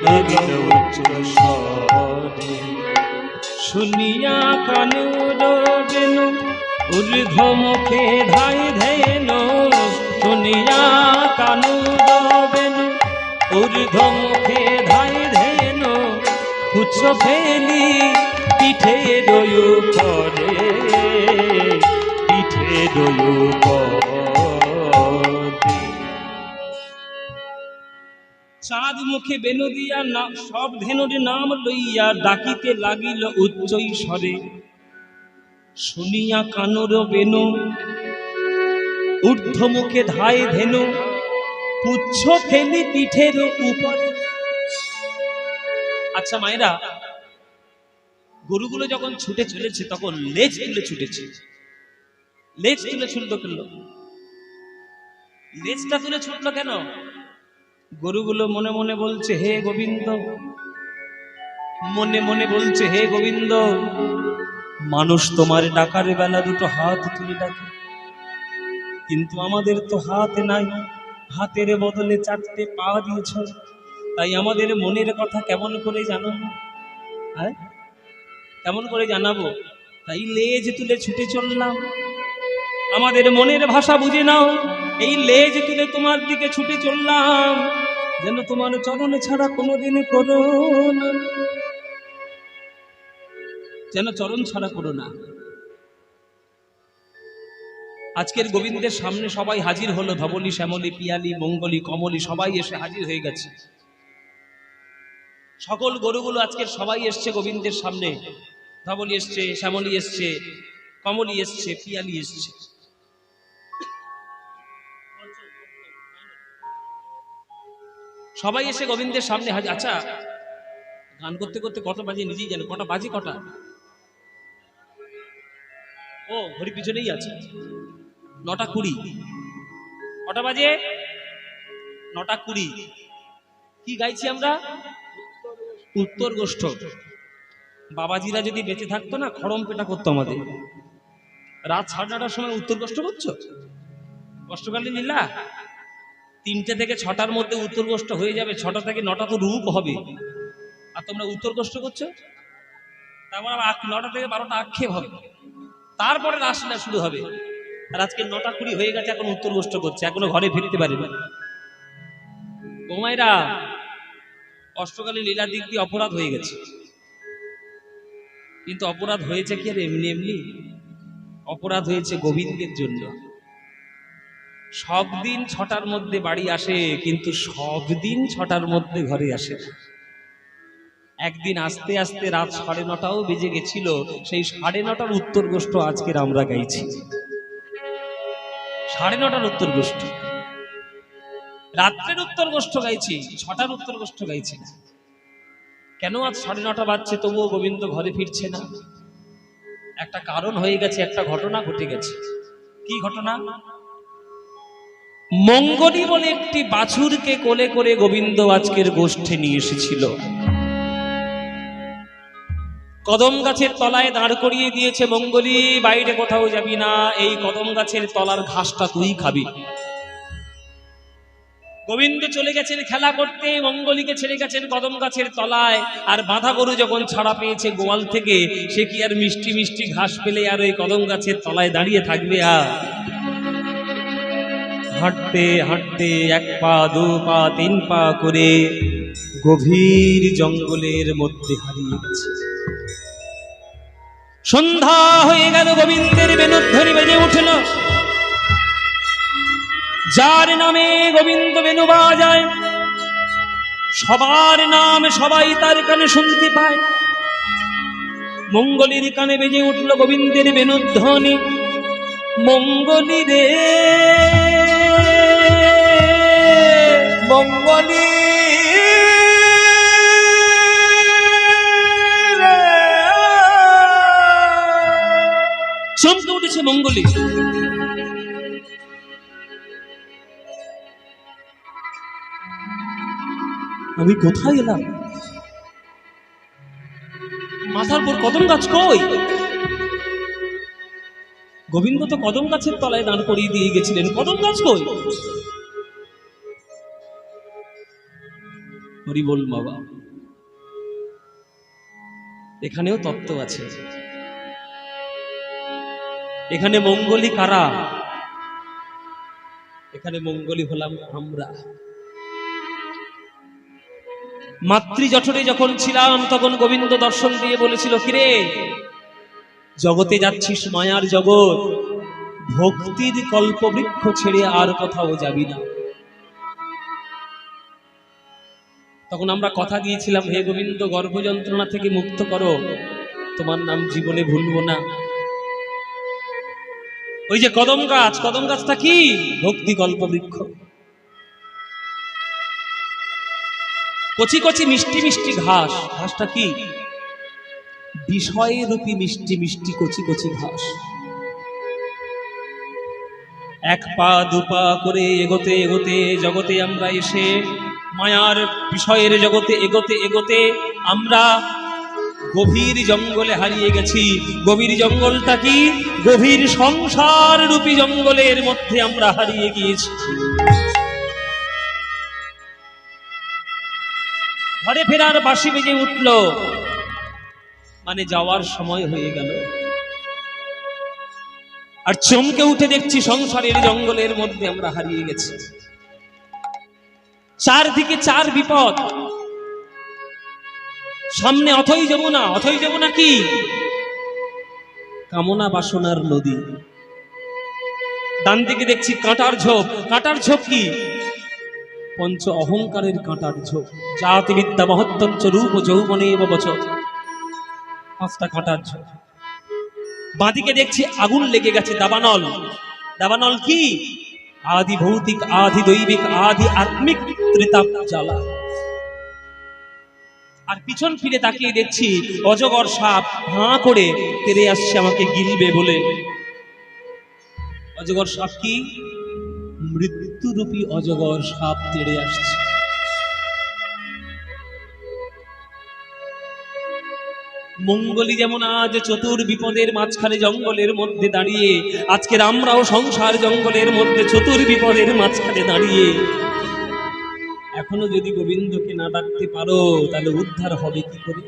লাগিল উচ্চ ঈশ্বরে শুনিয়া কানুর বেনু ঊর্ধ্ব মুখে ধাই ধেনু শুনিয়া কানুর বেনু ঊর্ধ্ব মুখে ধাই ধেনু কুচ্ছ ফেলি পিঠে দয়ু করে পিঠে দয়ু করে চাঁদ মুখে বেনু দিয়া সব ধেনুর নাম লইয়া ডাকিতে লাগিল উচ্চ স্বরে শুনিয়া কানুর বেনু ঊর্ধ্ব মুখে ধায় ধেনু পুচ্ছ ফেলি পিঠের উপরে। আচ্ছা মায়েরা, গরুগুলো যখন ছুটে চলেছে তখন লেজ তুলে ছুটেছে। লেজ তুলে ছুটলো কেন? লেজটা তুলে ছুটলো কেন? গরুগুলো মনে মনে বলছে হে গোবিন্দ, মনে মনে বলছে হে গোবিন্দ, মানুষ তোমার ডাকার বেলা দুটো হাত তুলে ডাকে, কিন্তু আমাদের তো হাত নাই, হাতের বদলে চারটে পা দিয়েছ, তাই আমাদের মনের কথা কেমন করে জানাবো? হ্যাঁ, কেমন করে জানাবো? তাই লেজ তুলে ছুটে চললাম, আমাদের মনের ভাষা বুঝে নাও। এই লেজ তুলে তোমার দিকে ছুটে চললাম, যেন তোমার চরণ ছাড়া কোনোদিন করো না, যেন চরণ ছাড়া করো না। আজকের গোবিন্দের সামনে সবাই হাজির হলো, ধবলি, শ্যামলী, পিয়ালি, মঙ্গলী, কমলী সবাই এসে হাজির হয়ে গেছে। সকল গরুগুলো আজকের সবাই এসছে গোবিন্দের সামনে। ধবলি এসছে, শ্যামলী এসছে, কমলী এসছে, পিয়ালি এসছে। সবাই এসে গোবিন্দের সামনে হাজির। আচ্ছা, গান করতে করতে কটা বাজে নিজেই জানো? কটা বাজে? কটা? ও, ঘড়ি পিছনেই আছে, 9:20। কটা বাজে? 9:20। কি গাইছি আমরা? উত্তর গোষ্ঠ। বাবাজিরা যদি বেঁচে থাকতো না, খড়ম পেটা করতো আমাদের। রাত 9:30টার সময় উত্তর গোষ্ঠ করছো, কষ্টকালী লীলা। 3টে থেকে 6টার মধ্যে উত্তর গোষ্ঠ হয়ে যাবে, 6টা থেকে 9টা তো রূপ হবে, আর তোমরা উত্তর গোষ্ঠ করছো। তারপর 9টা থেকে 12টা আক্ষেপ হবে, তারপরে রাসলীলা শুরু হবে। আর আজকে 9:20 হয়ে গেছে, এখন উত্তর গোষ্ঠ করছে, এখনো ঘরে ফিরতে পারেনি। বোমাইরা, অষ্টকালী লীলার দিক দিয়ে অপরাধ হয়ে গেছে, কিন্তু অপরাধ হয়েছে কি আর এমনি এমনি? অপরাধ হয়েছে গোবিন্দের জন্য। সব দিন 6টার মধ্যে বাড়ি আসে, কিন্তু সব দিন 6টার মধ্যে ঘরে আসে না। একদিন আস্তে আস্তে রাত 9:30টাও বেজে গেছিল। সেই 9:30টার উত্তর গোষ্ঠ আজকের আমরা গাইছি। 9:30টার উত্তর গোষ্ঠ, রাত্রের উত্তর গোষ্ঠ গাইছি, 6টার উত্তর গোষ্ঠ গাইছি না। কেন আজ 9:30 বাজছে তবুও গোবিন্দ ঘরে ফিরছে না? একটা কারণ হয়ে গেছে, একটা ঘটনা ঘটে গেছে। কি ঘটনা? মঙ্গলী বলে একটি বাছুরকে কোলে করে গোবিন্দ আজকের গোষ্ঠে নিয়ে এসেছিল। কদম গাছের তলায় দাঁড় করিয়ে দিয়েছে। মঙ্গলী, বাইরে কোথাও যাবি না, এই কদম গাছের তলার ঘাসটা তুই খাবি। গোবিন্দ চলে গেছেন খেলা করতে, মঙ্গলীকে ছেড়ে গেছেন কদম গাছের তলায়। আর বাঁধা গরু যখন ছাড়া পেয়েছে গোয়াল থেকে, সে কি আর মিষ্টি মিষ্টি ঘাস পেলে আর ওই কদম গাছের তলায় দাঁড়িয়ে থাকবে? আর হাঁটতে হাঁটতে 1 পা 2 পা 3 পা করে গভীর জঙ্গলের মধ্যে হারিয়ে গেছে। সন্ধ্যা হয়ে গেল, গোবিন্দের বেণুধ্বনি বেজে উঠল। যার নামে গোবিন্দ বেণু বাজায়, সবার নাম সবাই তার কানে শুনতে পায়। মঙ্গলীর কানে বেজে উঠল গোবিন্দের বেণুধ্বনি। মঙ্গলী রে মঙ্গলী চমকে উঠেছে মঙ্গলী। আমি কোথায় এলাম? মাথার উপর কদম গাছ কই? গোবিন্দ তো কদম গাছের তলায় দাঁড় করিয়ে দিয়ে গেছিলেন, কদম গাছ কই? হরি বল বাবা। এখানেও তত্ত্ব আছে। এখানে মঙ্গলী কারা? এখানে মঙ্গলী হলাম আমরা। মাতৃ জঠরে যখন ছিলাম তখন গোবিন্দ দর্শন দিয়ে বলেছিল, কিরে জগতে যাচ্ছিস মায়ার জগৎ, ভক্তির কল্পবৃক্ষ ছেড়ে আর কোথাও যাবি না। তখন আমরা কথা দিয়েছিলাম, হে গোবিন্দ গর্ভ যন্ত্রণা থেকে মুক্ত করো, তোমার নাম জীবনে ভুলবো না। ওই যে কদম গাছ, কদম গাছটা কি? ভক্তি কল্পবৃক্ষ। কচি কচি মিষ্টি মিষ্টি ঘাস, ঘাসটা কি? বিষয়রূপী মিষ্টি মিষ্টি কচি কচি ঘাস। 1 পা 2 পা করে এগোতে এগোতে জগতে আমরা এসে মায়ার বিষয়ের জগতে এগোতে এগোতে আমরা গভীর জঙ্গলে হারিয়ে গেছি। গভীর জঙ্গলটা কি? গভীর সংসার রূপী জঙ্গলের মধ্যে আমরা হারিয়ে গিয়েছি। ঘরে ফেরার বাঁশি বেজে উঠল, মানে যাওয়ার সময় হয়ে গেল। আর চমকে উঠে দেখছি সংসারের জঙ্গলের মধ্যে আমরা হারিয়ে গেছি। চারদিকে 4 বিপদ। সামনে অথই যমুনা। অথই যমুনা কি? কামনা বাসনার নদী। ডান দিকে দেখছি কাঁটার ঝোপ। কাঁটার ঝোপ কি? পঞ্চ অহংকারের কাঁটার ঝোপ। জাতি বিদ্যা মহত্তঞ্চ রূপ যৌবনে এব বচন। 5টা কাঁটার ঝোপ। বাঁদিকে দেখছি আগুন লেগে গেছে, দাবানল। দাবানল কি? আদি ভৌতিক, আদি দৈবিক, আদি আত্মিক ত্রিতাপ জ্বালা। আর পিছন ফিরে তাকিয়ে দেখছি অজগর সাপ হাঁ করে তেড়ে আসছে আমাকে গিলবে বলে। অজগর সাপ কি? মৃত্যুরূপী অজগর সাপ তেড়ে আসছে। মঙ্গলী যেমন আজ চতুর বিপদের মাঝখানে জঙ্গলের মধ্যে দাঁড়িয়ে, আজকের আমরাও সংসার জঙ্গলের মধ্যে চতুর বিপদের মাঝখানে দাঁড়িয়ে এখনো যদি গোবিন্দকে না ডাকতে পারো, তাহলে উদ্ধার হবে কি করে?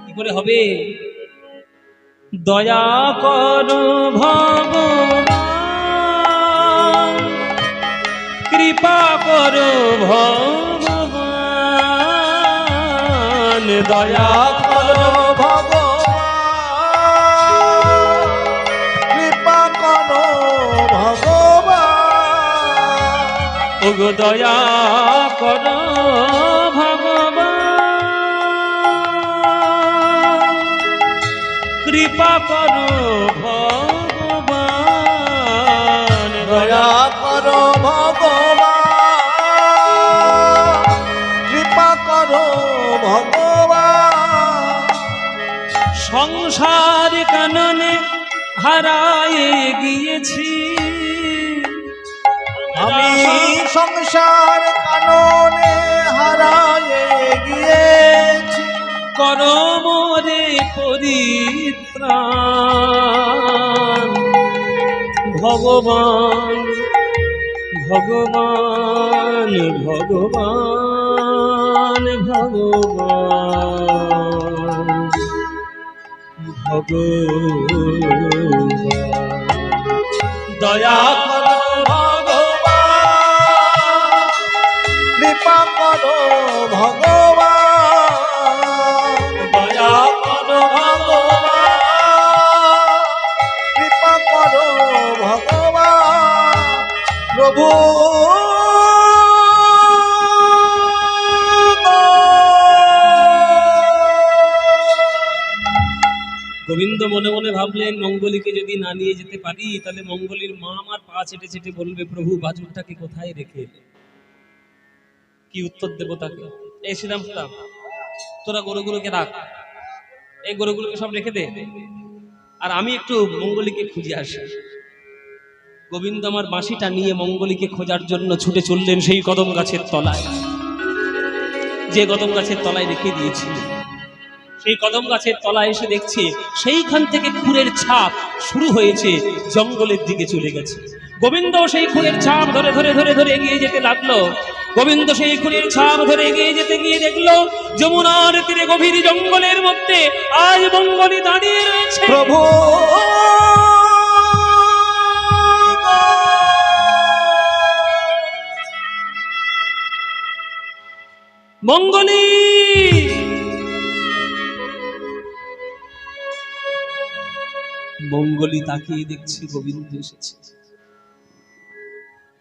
কি করে হবে? দয়া করো ভগবান, কৃপা করো ভগবান, দয়া করো ভগবান, ওগো দয়া কর ভগবান, কৃপা কর ভগবান, দয়া করো ভগবান, কৃপা করো ভগবান। সংসার কাননে হারায়ে গিয়েছি আমি সংসার কাননে হারায়ে গিয়েছি, করো মোরে পরিত্রাণ ভগবান, ভগবান, ভগবান, ভগবান, ভগবান, দয়া করো ভগবান, কৃপা করো ভগবান, দয়া করো ভগবান, কৃপা করো ভগবান। প্রভু গোবিন্দ মনে মনে ভাবলেন, মঙ্গলীকে যদি না নিয়ে যেতে পারি তাহলে মঙ্গলীর মা আমার পা চেটে চেটে বলবে, প্রভু বাজুরটাকে কোথায় রেখে এলে? কি উত্তর দেবো তাকে? এই শ্রীরাম শ্রীরাম, তোরা গরুগুলোকে রাখ, এই গরুগুলোকে সব রেখে দে, আর আমি একটু মঙ্গলীকে খুঁজে আসি। গোবিন্দ আমার বাঁশিটা নিয়ে মঙ্গলীকে খোঁজার জন্য ছুটে চললেন সেই কদম গাছের তলায়, যে কদম গাছের তলায় রেখে দিয়েছিল। সেই কদম গাছের তলায় এসে দেখছে সেইখান থেকে খুরের ছাপ শুরু হয়েছে, জঙ্গলের দিকে চলে গেছে। গোবিন্দ সেই খুরের ছাপ ধরে ধরে ধরে ধরে এগিয়ে যেতে লাগলো। গোবিন্দ সেই খুরের ছাপ ধরে এগিয়ে যেতে গিয়ে দেখলো যমুনার তীরে গভীর জঙ্গলের মধ্যে আজ মঙ্গলী দাঁড়িয়ে রয়েছে। প্রভু মঙ্গলী, মঙ্গলী তাকিয়ে দেখছি গোবিন্দ এসেছে।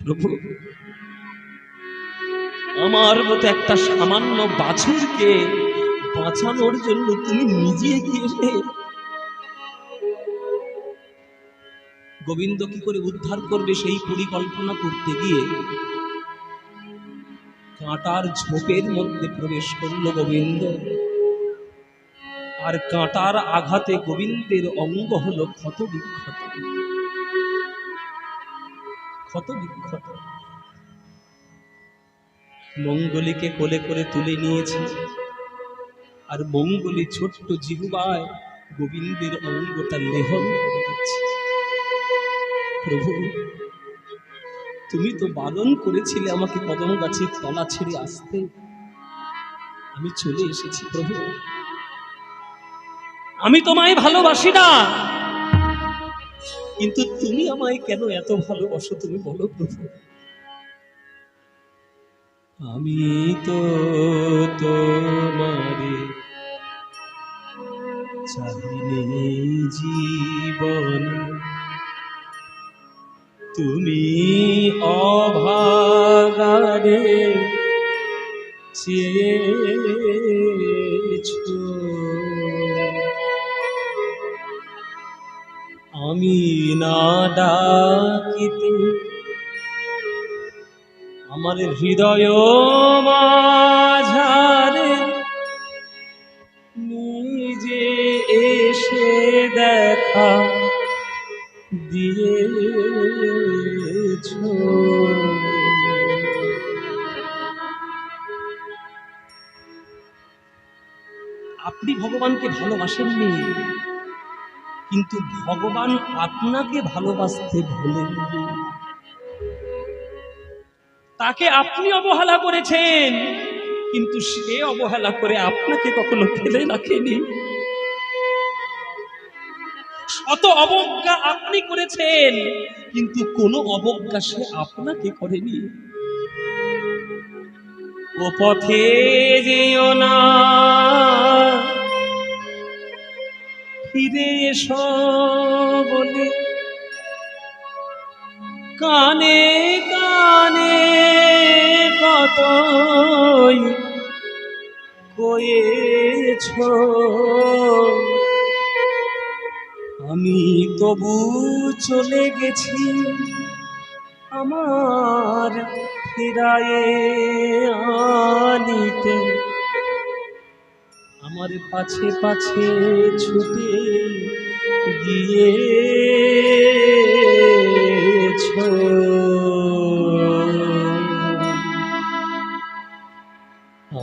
প্রভু, আমার মতো একটা সামান্য বাছুরকে বাঁচানোর জন্য তুমি নিজে গিয়েছে। গোবিন্দ কি করে উদ্ধার করবে সেই পরিকল্পনা করতে গিয়ে কাঁটার ঝোপের মধ্যে প্রবেশ করলো গোবিন্দ, আর কাঁটার আঘাতে গোবিন্দের অঙ্গ হলো ক্ষত বিক্ষত, ক্ষত বিক্ষত। মঙ্গলীকে কোলে করে তুলে নিয়েছে, আর মঙ্গলী ছোট্ট জিহ্বায় গোবিন্দের অঙ্গটা লেহন করে দিচ্ছে। প্রভু, তুমি তো বারণ করেছিলে আমাকে কদম গাছের তলা ছেড়ে আসতে, আমি চলে এসেছি। প্রভু, আমি তোমায় ভালোবাসি না, কিন্তু তুমি আমায় কেন এত ভালোবাসো তুমি বলো প্রভু। আমি তো তোমারে চাইনি জীবন, তুমি অভাগারে চেয়েছো, আমি না ডাকিতে আমার হৃদয় মাঝারে নিজে এসে দেখা দিয়েছো। আপনি ভগবানকে ভালোবাসেননি, কিন্তু ভগবান আপনাকে ভালোবাসতে ভোলেননি। তাকে আপনি অবহেলা করেছেন, কিন্তু সে অবহেলা করে আপনাকে কখনো ফেলে রাখেনি। শত অবজ্ঞা আপনি করেছেন, কিন্তু কোনো অবজ্ঞা সে আপনাকে করেনি। ও পথে যেও না, ফিরে এসো বলে কানে কানে যতই কয়েছ আমি তবু চলে গেছি আমার ফিরায়ে আনিতে, আমার পাছে পাছে ছুটে গিয়েছ।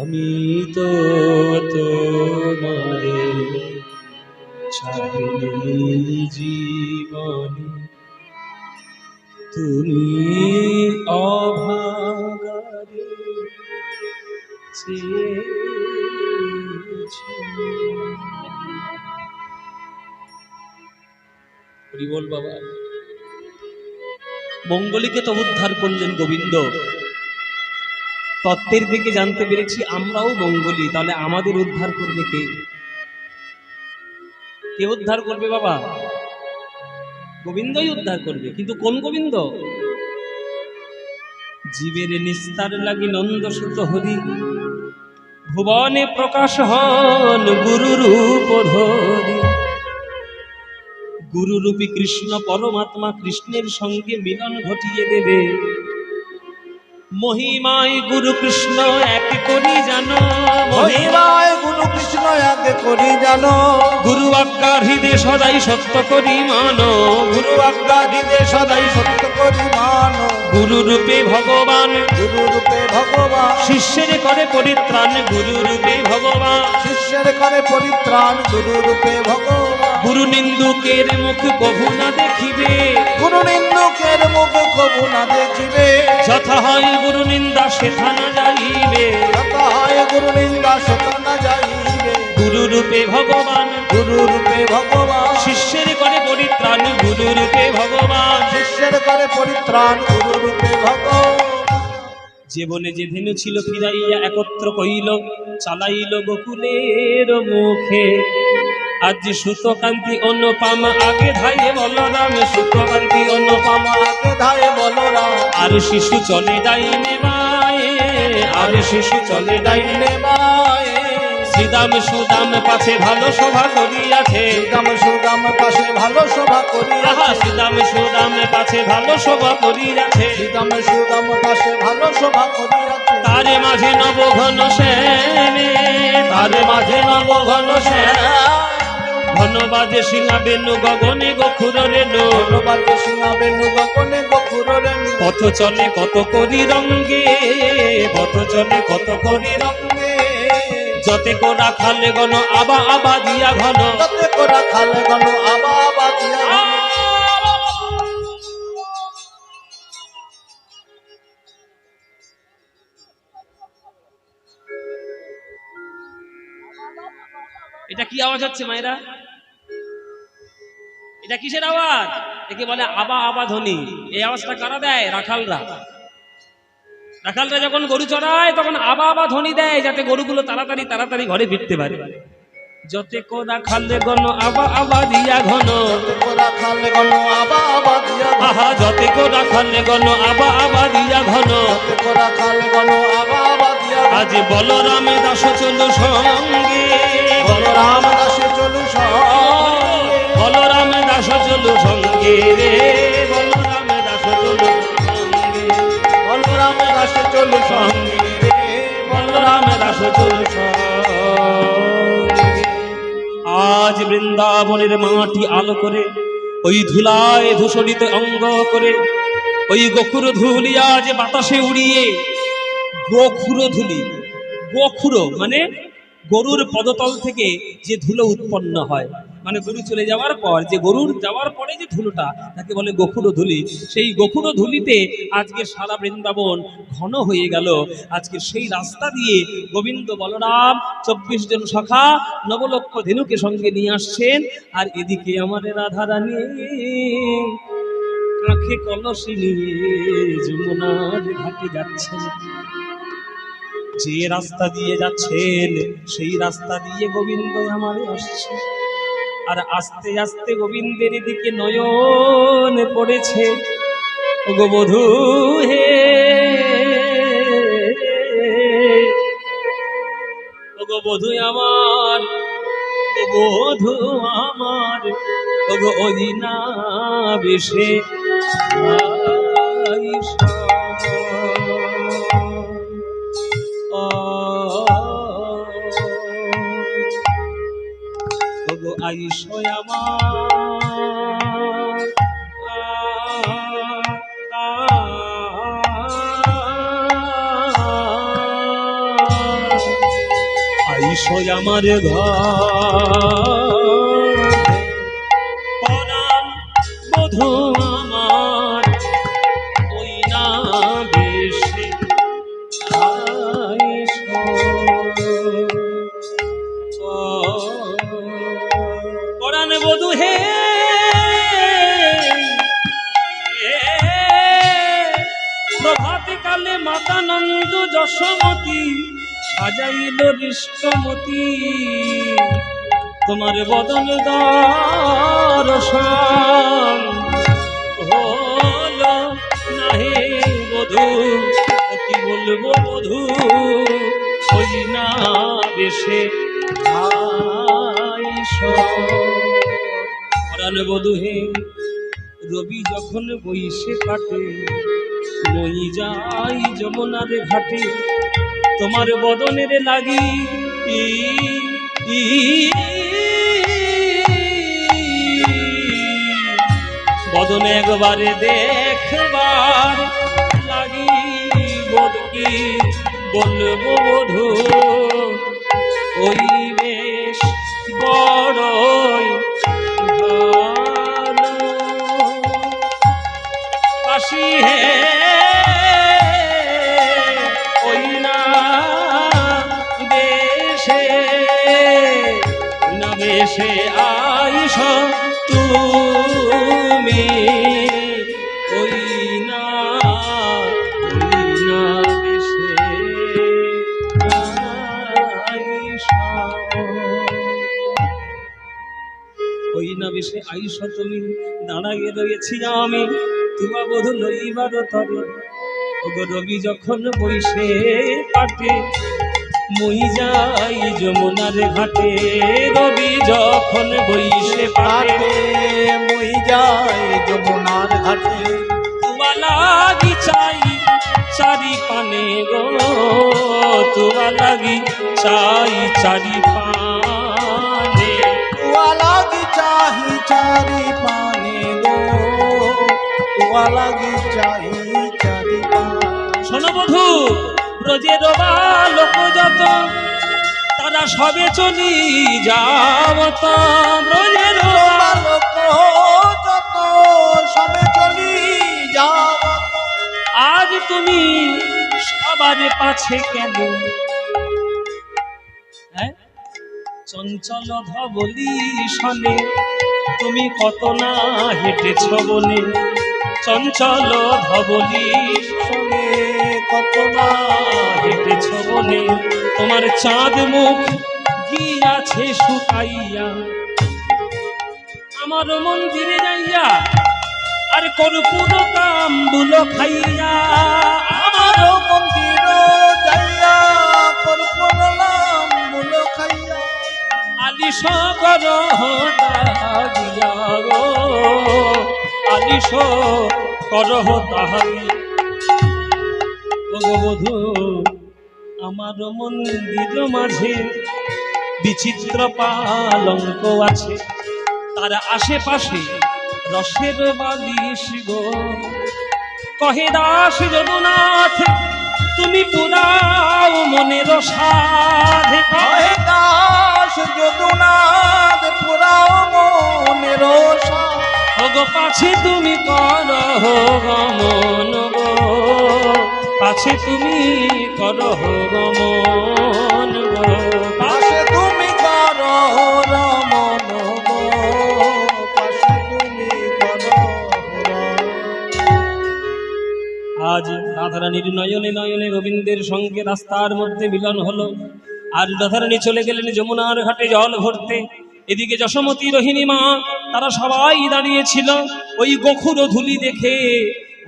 আমি তো তোমারে চাইনি জীবনে, তুমি অভাগারে চেয়েছ। হরি বল বাবা। মঙ্গলীকে তো উদ্ধার করলেন গোবিন্দ। তত্ত্বের দিকে জানতে পেরেছি আমরাও মঙ্গলী, তাহলে আমাদের উদ্ধার করবে কে? কে উদ্ধার করবে বাবা? গোবিন্দই উদ্ধার করবে, কিন্তু কোন গোবিন্দ? জীবের নিস্তার লাগি নন্দ সুত হরি, ভুবনে প্রকাশ হন গুরু রূপ ধরি। গুরুরূপী কৃষ্ণ পরমাত্মা কৃষ্ণের সঙ্গে মিলন ঘটিয়ে দেবে। মহিমায় গুরু কৃষ্ণ এক করি জানো, মহিমায় গুরু কৃষ্ণ এক করি জানো। গুরু আজ্ঞা হৃদয় সদাই সত্য করি মানো, গুরু আজ্ঞা দিতে সদাই সত্য করি মানো। গুরু রূপে ভগবান, গুরু রূপে ভগবান শিষ্যের করে পরিত্রাণ গুরু রূপে ভগবান। শিষ্যের করে পরিত্রাণ গুরু রূপে ভগবান। গুরু নিন্দুকের মুখ কভু না দেখিবে, গুরু নিন্দুকের মুখ কবু না দেখিবে। যথা হয় গুরু নিন্দা সেথা না যাইবে, যথা হয় গুরু নিন্দা সেথা না যাইবে। গুরু রূপে ভগবান, গুরু রূপে ভগবান শিষ্যের করে পরিত্রাণ গুরু রূপে ভগবান। শিষ্যের করে পরিত্রাণ গুরু রূপে ভগবান। জীবনে যে ধেনু ছিল ফিরাইয়া একত্র কইল, চালাইল গোকুলের মুখে। আজ সুতকান্তি অনুপম আগে ধায়ে বলরাম, সুতকান্তি অনুপম আগে ধায়ে বলরাম। আর শিশু চলে ডাইনে মায়ে, আর শিশু চলে ডাইনে। ডাইনে মায়ে শ্রীদাম সুদাম পাছে ভালো শোভা করিয়াছে, শ্রীদাম সুদাম পাশে ভালো শোভা করিয়াছে। আহা শ্রীদাম সুদাম পাছে ভালো শোভা করিয়াছে। শ্রীদাম সুদাম পাশে ভালো শোভা করিয়াছে। তারে মাঝে নব ঘন শ্যামে, তারে মাঝে নব ঘন শ্যাম। ঘন বাজে সিংহা বেনু গগনে গখুর রেণু, বাজে সিংহা বেনু গগনে গখুর রেণু। পথ চলে কত করি রঙ্গে, পথ চলে কত করি রঙ্গে। যতে কোরা খালে গণ আবা আবা দিয়া ঘন, যতে কোরা খালে গণ আবা আবা দিয়া ঘন। এটা কি আওয়াজ হচ্ছে মায়েরা? এটা কিসের আওয়াজ? একে বলে আবা আবা ধ্বনি। এই আওয়াজটা কারা দেয়? রাখালরা। রাখালরা যখন গরু চড়ায় তখন আবা আবা ধ্বনি দেয়, যাতে গরুগুলো তাড়াতাড়ি তাড়াতাড়ি ঘরে ফিরতে পারে। যতে কোরা খালে গণ আবা আবা দিয়া ঘন, যতে কোরা খালে গণ আবা আবা দিয়া ঘন। আহা যতে কোরা খালে গণ আবা আবা দিয়া ঘন। যতে কোরা খালে গণ আবা আবা দিয়া ঘন। আজ বলরামে দাস চলু সঙ্গে, বলরাম দাসে চলু সঙ্গে। বলরাম দাস চলু সঙ্গে রে, বলরাম দাস চলু সঙ্গে। বলরাম দাসে চলু সঙ্গে রে, বলরাম দাস চলু সঙ্গে। আজ বৃন্দাবনের মাটি আলো করে, ওই ধুলায় ধূসরিত অঙ্গ করে, ওই গোখুর ধুলি আজ বাতাসে উড়িয়ে। গোখুর ধুলি, গোখুর মানে গরুর পদতল থেকে যে ধুলো উৎপন্ন হয়, মানে গরু চলে যাওয়ার পর যে গরুর যাওয়ার পরে যে ধুলোটা, তাকে বলে গোখুর ধুলি। সেই গোখুর ধুলিতে আজকে সারা বৃন্দাবন ঘন হয়ে গেল। আজকে সেই রাস্তা দিয়ে গোবিন্দ বলরাম 24 জন সখা নবলক্ষ ধেনুকে সঙ্গে নিয়ে আসছেন। আর এদিকে আমাদের রাধা রানী কাঁখে কলসি নিয়ে যমুনার ঘাটে যাচ্ছেন। যে রাস্তা দিয়ে যাচ্ছেন সেই রাস্তা দিয়ে গোবিন্দ আমার আসছে। আর আস্তে আস্তে গোবিন্দের দিকে নয়ন পড়েছে। ওগো বধূ হে, ওগো বধু আমার, ওগো বধু আমার, ওগো অদিনা বেশে আইসা। ওগো আইসো আমার, আইসো আমার ঘর, পরাণ বধূ আমার, ওই না বেশে আইসো। পরাণ বধূ হে, প্রভাতে কালে মাতা নন্দ যশোমতী সাজাইল হৃষ্টমতী, তোমার বদন দর্শন হলো নাহে বধূ, কি বলবো বধূ, ওই না বেশে আইসো। পরাণ বধূ হে, রবি যখন বইসে কাটে, মই যাই যমুনার ঘাটে, তোমার বদনের লাগি বদন একবারে দেখবার লাগি, বধূ বলবো বধূ, ওই বেশ বড়ই ভালো। বাসি হে ওই না বেশে, না বেশে আইস তুমি, ওই না বেশে আইস, ওই না বেশে আইস তুমি। দাঁড়াইয়ে রয়েছি আমি তোমা বধূ লইবার তরে, ওগো রবি যখন বইসে কাটে, মই যাই যমুনার ঘাটে, রবি যখন বইসে কাটে, মই যাই যমুনার ঘাটে, তোমা লাগি চাই চারি পানে গো, তোমা লাগি চাই চারি পানে, তোমা লাগি চাহি চারি পানে গো, তোমা লাগি চাহি চারি পানে। শোনো বধূ, ব্রজের লোক যত তারা সবে চলি যাবত, ব্রজের লোক যত সবে চলি যাবত, আজ তুমি সবার পাছে কেন? হ্যাঁ, চঞ্চল ধবলি শনে তুমি কত না হেঁটেছ বনে, চঞ্চল ধবলি শনে কত না হেঁটেছ বনে, তোমার চাঁদ মুখ গিয়াছে শুকাইয়া, আমার মন্দিরে যাইয়া আর কর্পূর তাম্বুল খাইয়া, আমার মন্দির যাইয়া কর্পূর তাম্বুল খাইয়া, আলিশ কর তাহারিয়া গো, আলিশ করহ তাহারি। ওগো বধূ, আমার মন্দির মাঝে বিচিত্র পালঙ্ক আছে, তার আশেপাশে রসের বালিশ গো, কহে দাস যদুনাথ তুমি পুরাও মনের সাধ, কহে দাস যদুনাথ পুরাও মনের সাধ, ওগো পাছে তুমি করহ গমন গো, পাছে তুমি করহ গমন গো, পাশে তুমি করো রমন গো, পাশে তুমি করো আজ রাধারানীর নয়নে নয়নে গোবিন্দের সঙ্গে রাস্তার মধ্যে মিলন হলো, আর রাধারানী চলে গেলেন যমুনার ঘাটে জল ভরতে। এদিকে যশোমতী রোহিণী মা তারা সবাই দাঁড়িয়েছিল, ওই গোখুর ধুলি দেখে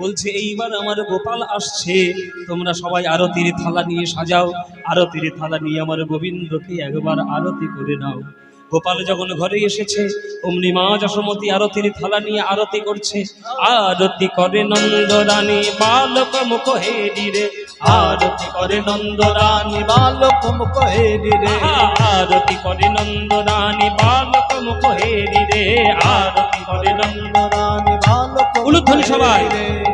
বলছে এইবার আমার গোপাল আসছে, তোমরা সবাই আরতির থালা নিয়ে সাজাও, আরতির থালা নিয়ে আমার গোবিন্দকে একবার আরতি করে নাও। গোপাল যখন ঘরে এসেছে অমনি মা যশোমতী আরতির থালা নিয়ে আরতি করছে। আরতি করে নন্দরানী বালক মুখ হেরি রে, আরতি করে নন্দরানী বালক মুখ হেরি রে, আরতি করে নন্দরানী বালক মুখ হেরি রে, আরতি করে নন্দরানী বালক উলুধ্বনি সবাই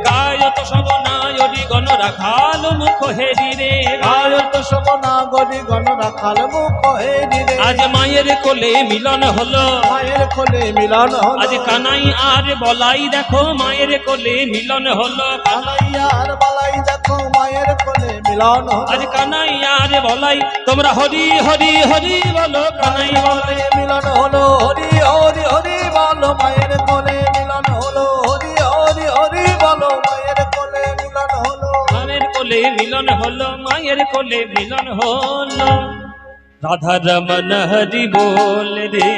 গায়ত শবনায়রি গণ রাখাল মুখ হেরি রে, গায়ত শোভনা গরি গণ রাখাল মুখ হেরি রে। আজ মায়ের কোলে মিলন হলো, মায়ের কোলে মিলন হলো, আজ কানাই আর বলাই দেখো মায়ের কোলে মিলন হলো, কানাইয়ার বালাই দেখো মায়ের কোলে মিলন হলো। আজ কানাই আর বলাই তোমরা হরি হরি হরি বলো, কানাই বলে মিলন হলো, হরি হরি হরি বলো মায়ের কোলে মিলন হলো, হরি হরি হরি বলো মায়ের কোলে মিলন হলো। মায়ের কোলে মিলন হলো, মায়ের কোলে মিলন হলো। রাধা রমন হরি বল রে,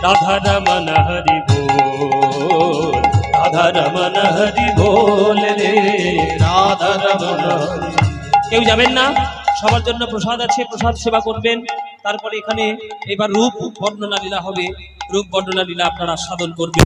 রাধা রমন হরি বল, রাধা রমন হরি বল রে, রাধা রমন হরি। কেউ যাবেন না, সবার জন্য প্রসাদ আছে, প্রসাদ সেবা করবেন। তারপরে এখানে এবার রূপ বর্ণনা লীলা হবে, রূপ বর্ণনা লীলা আপনারা সাধন করবেন।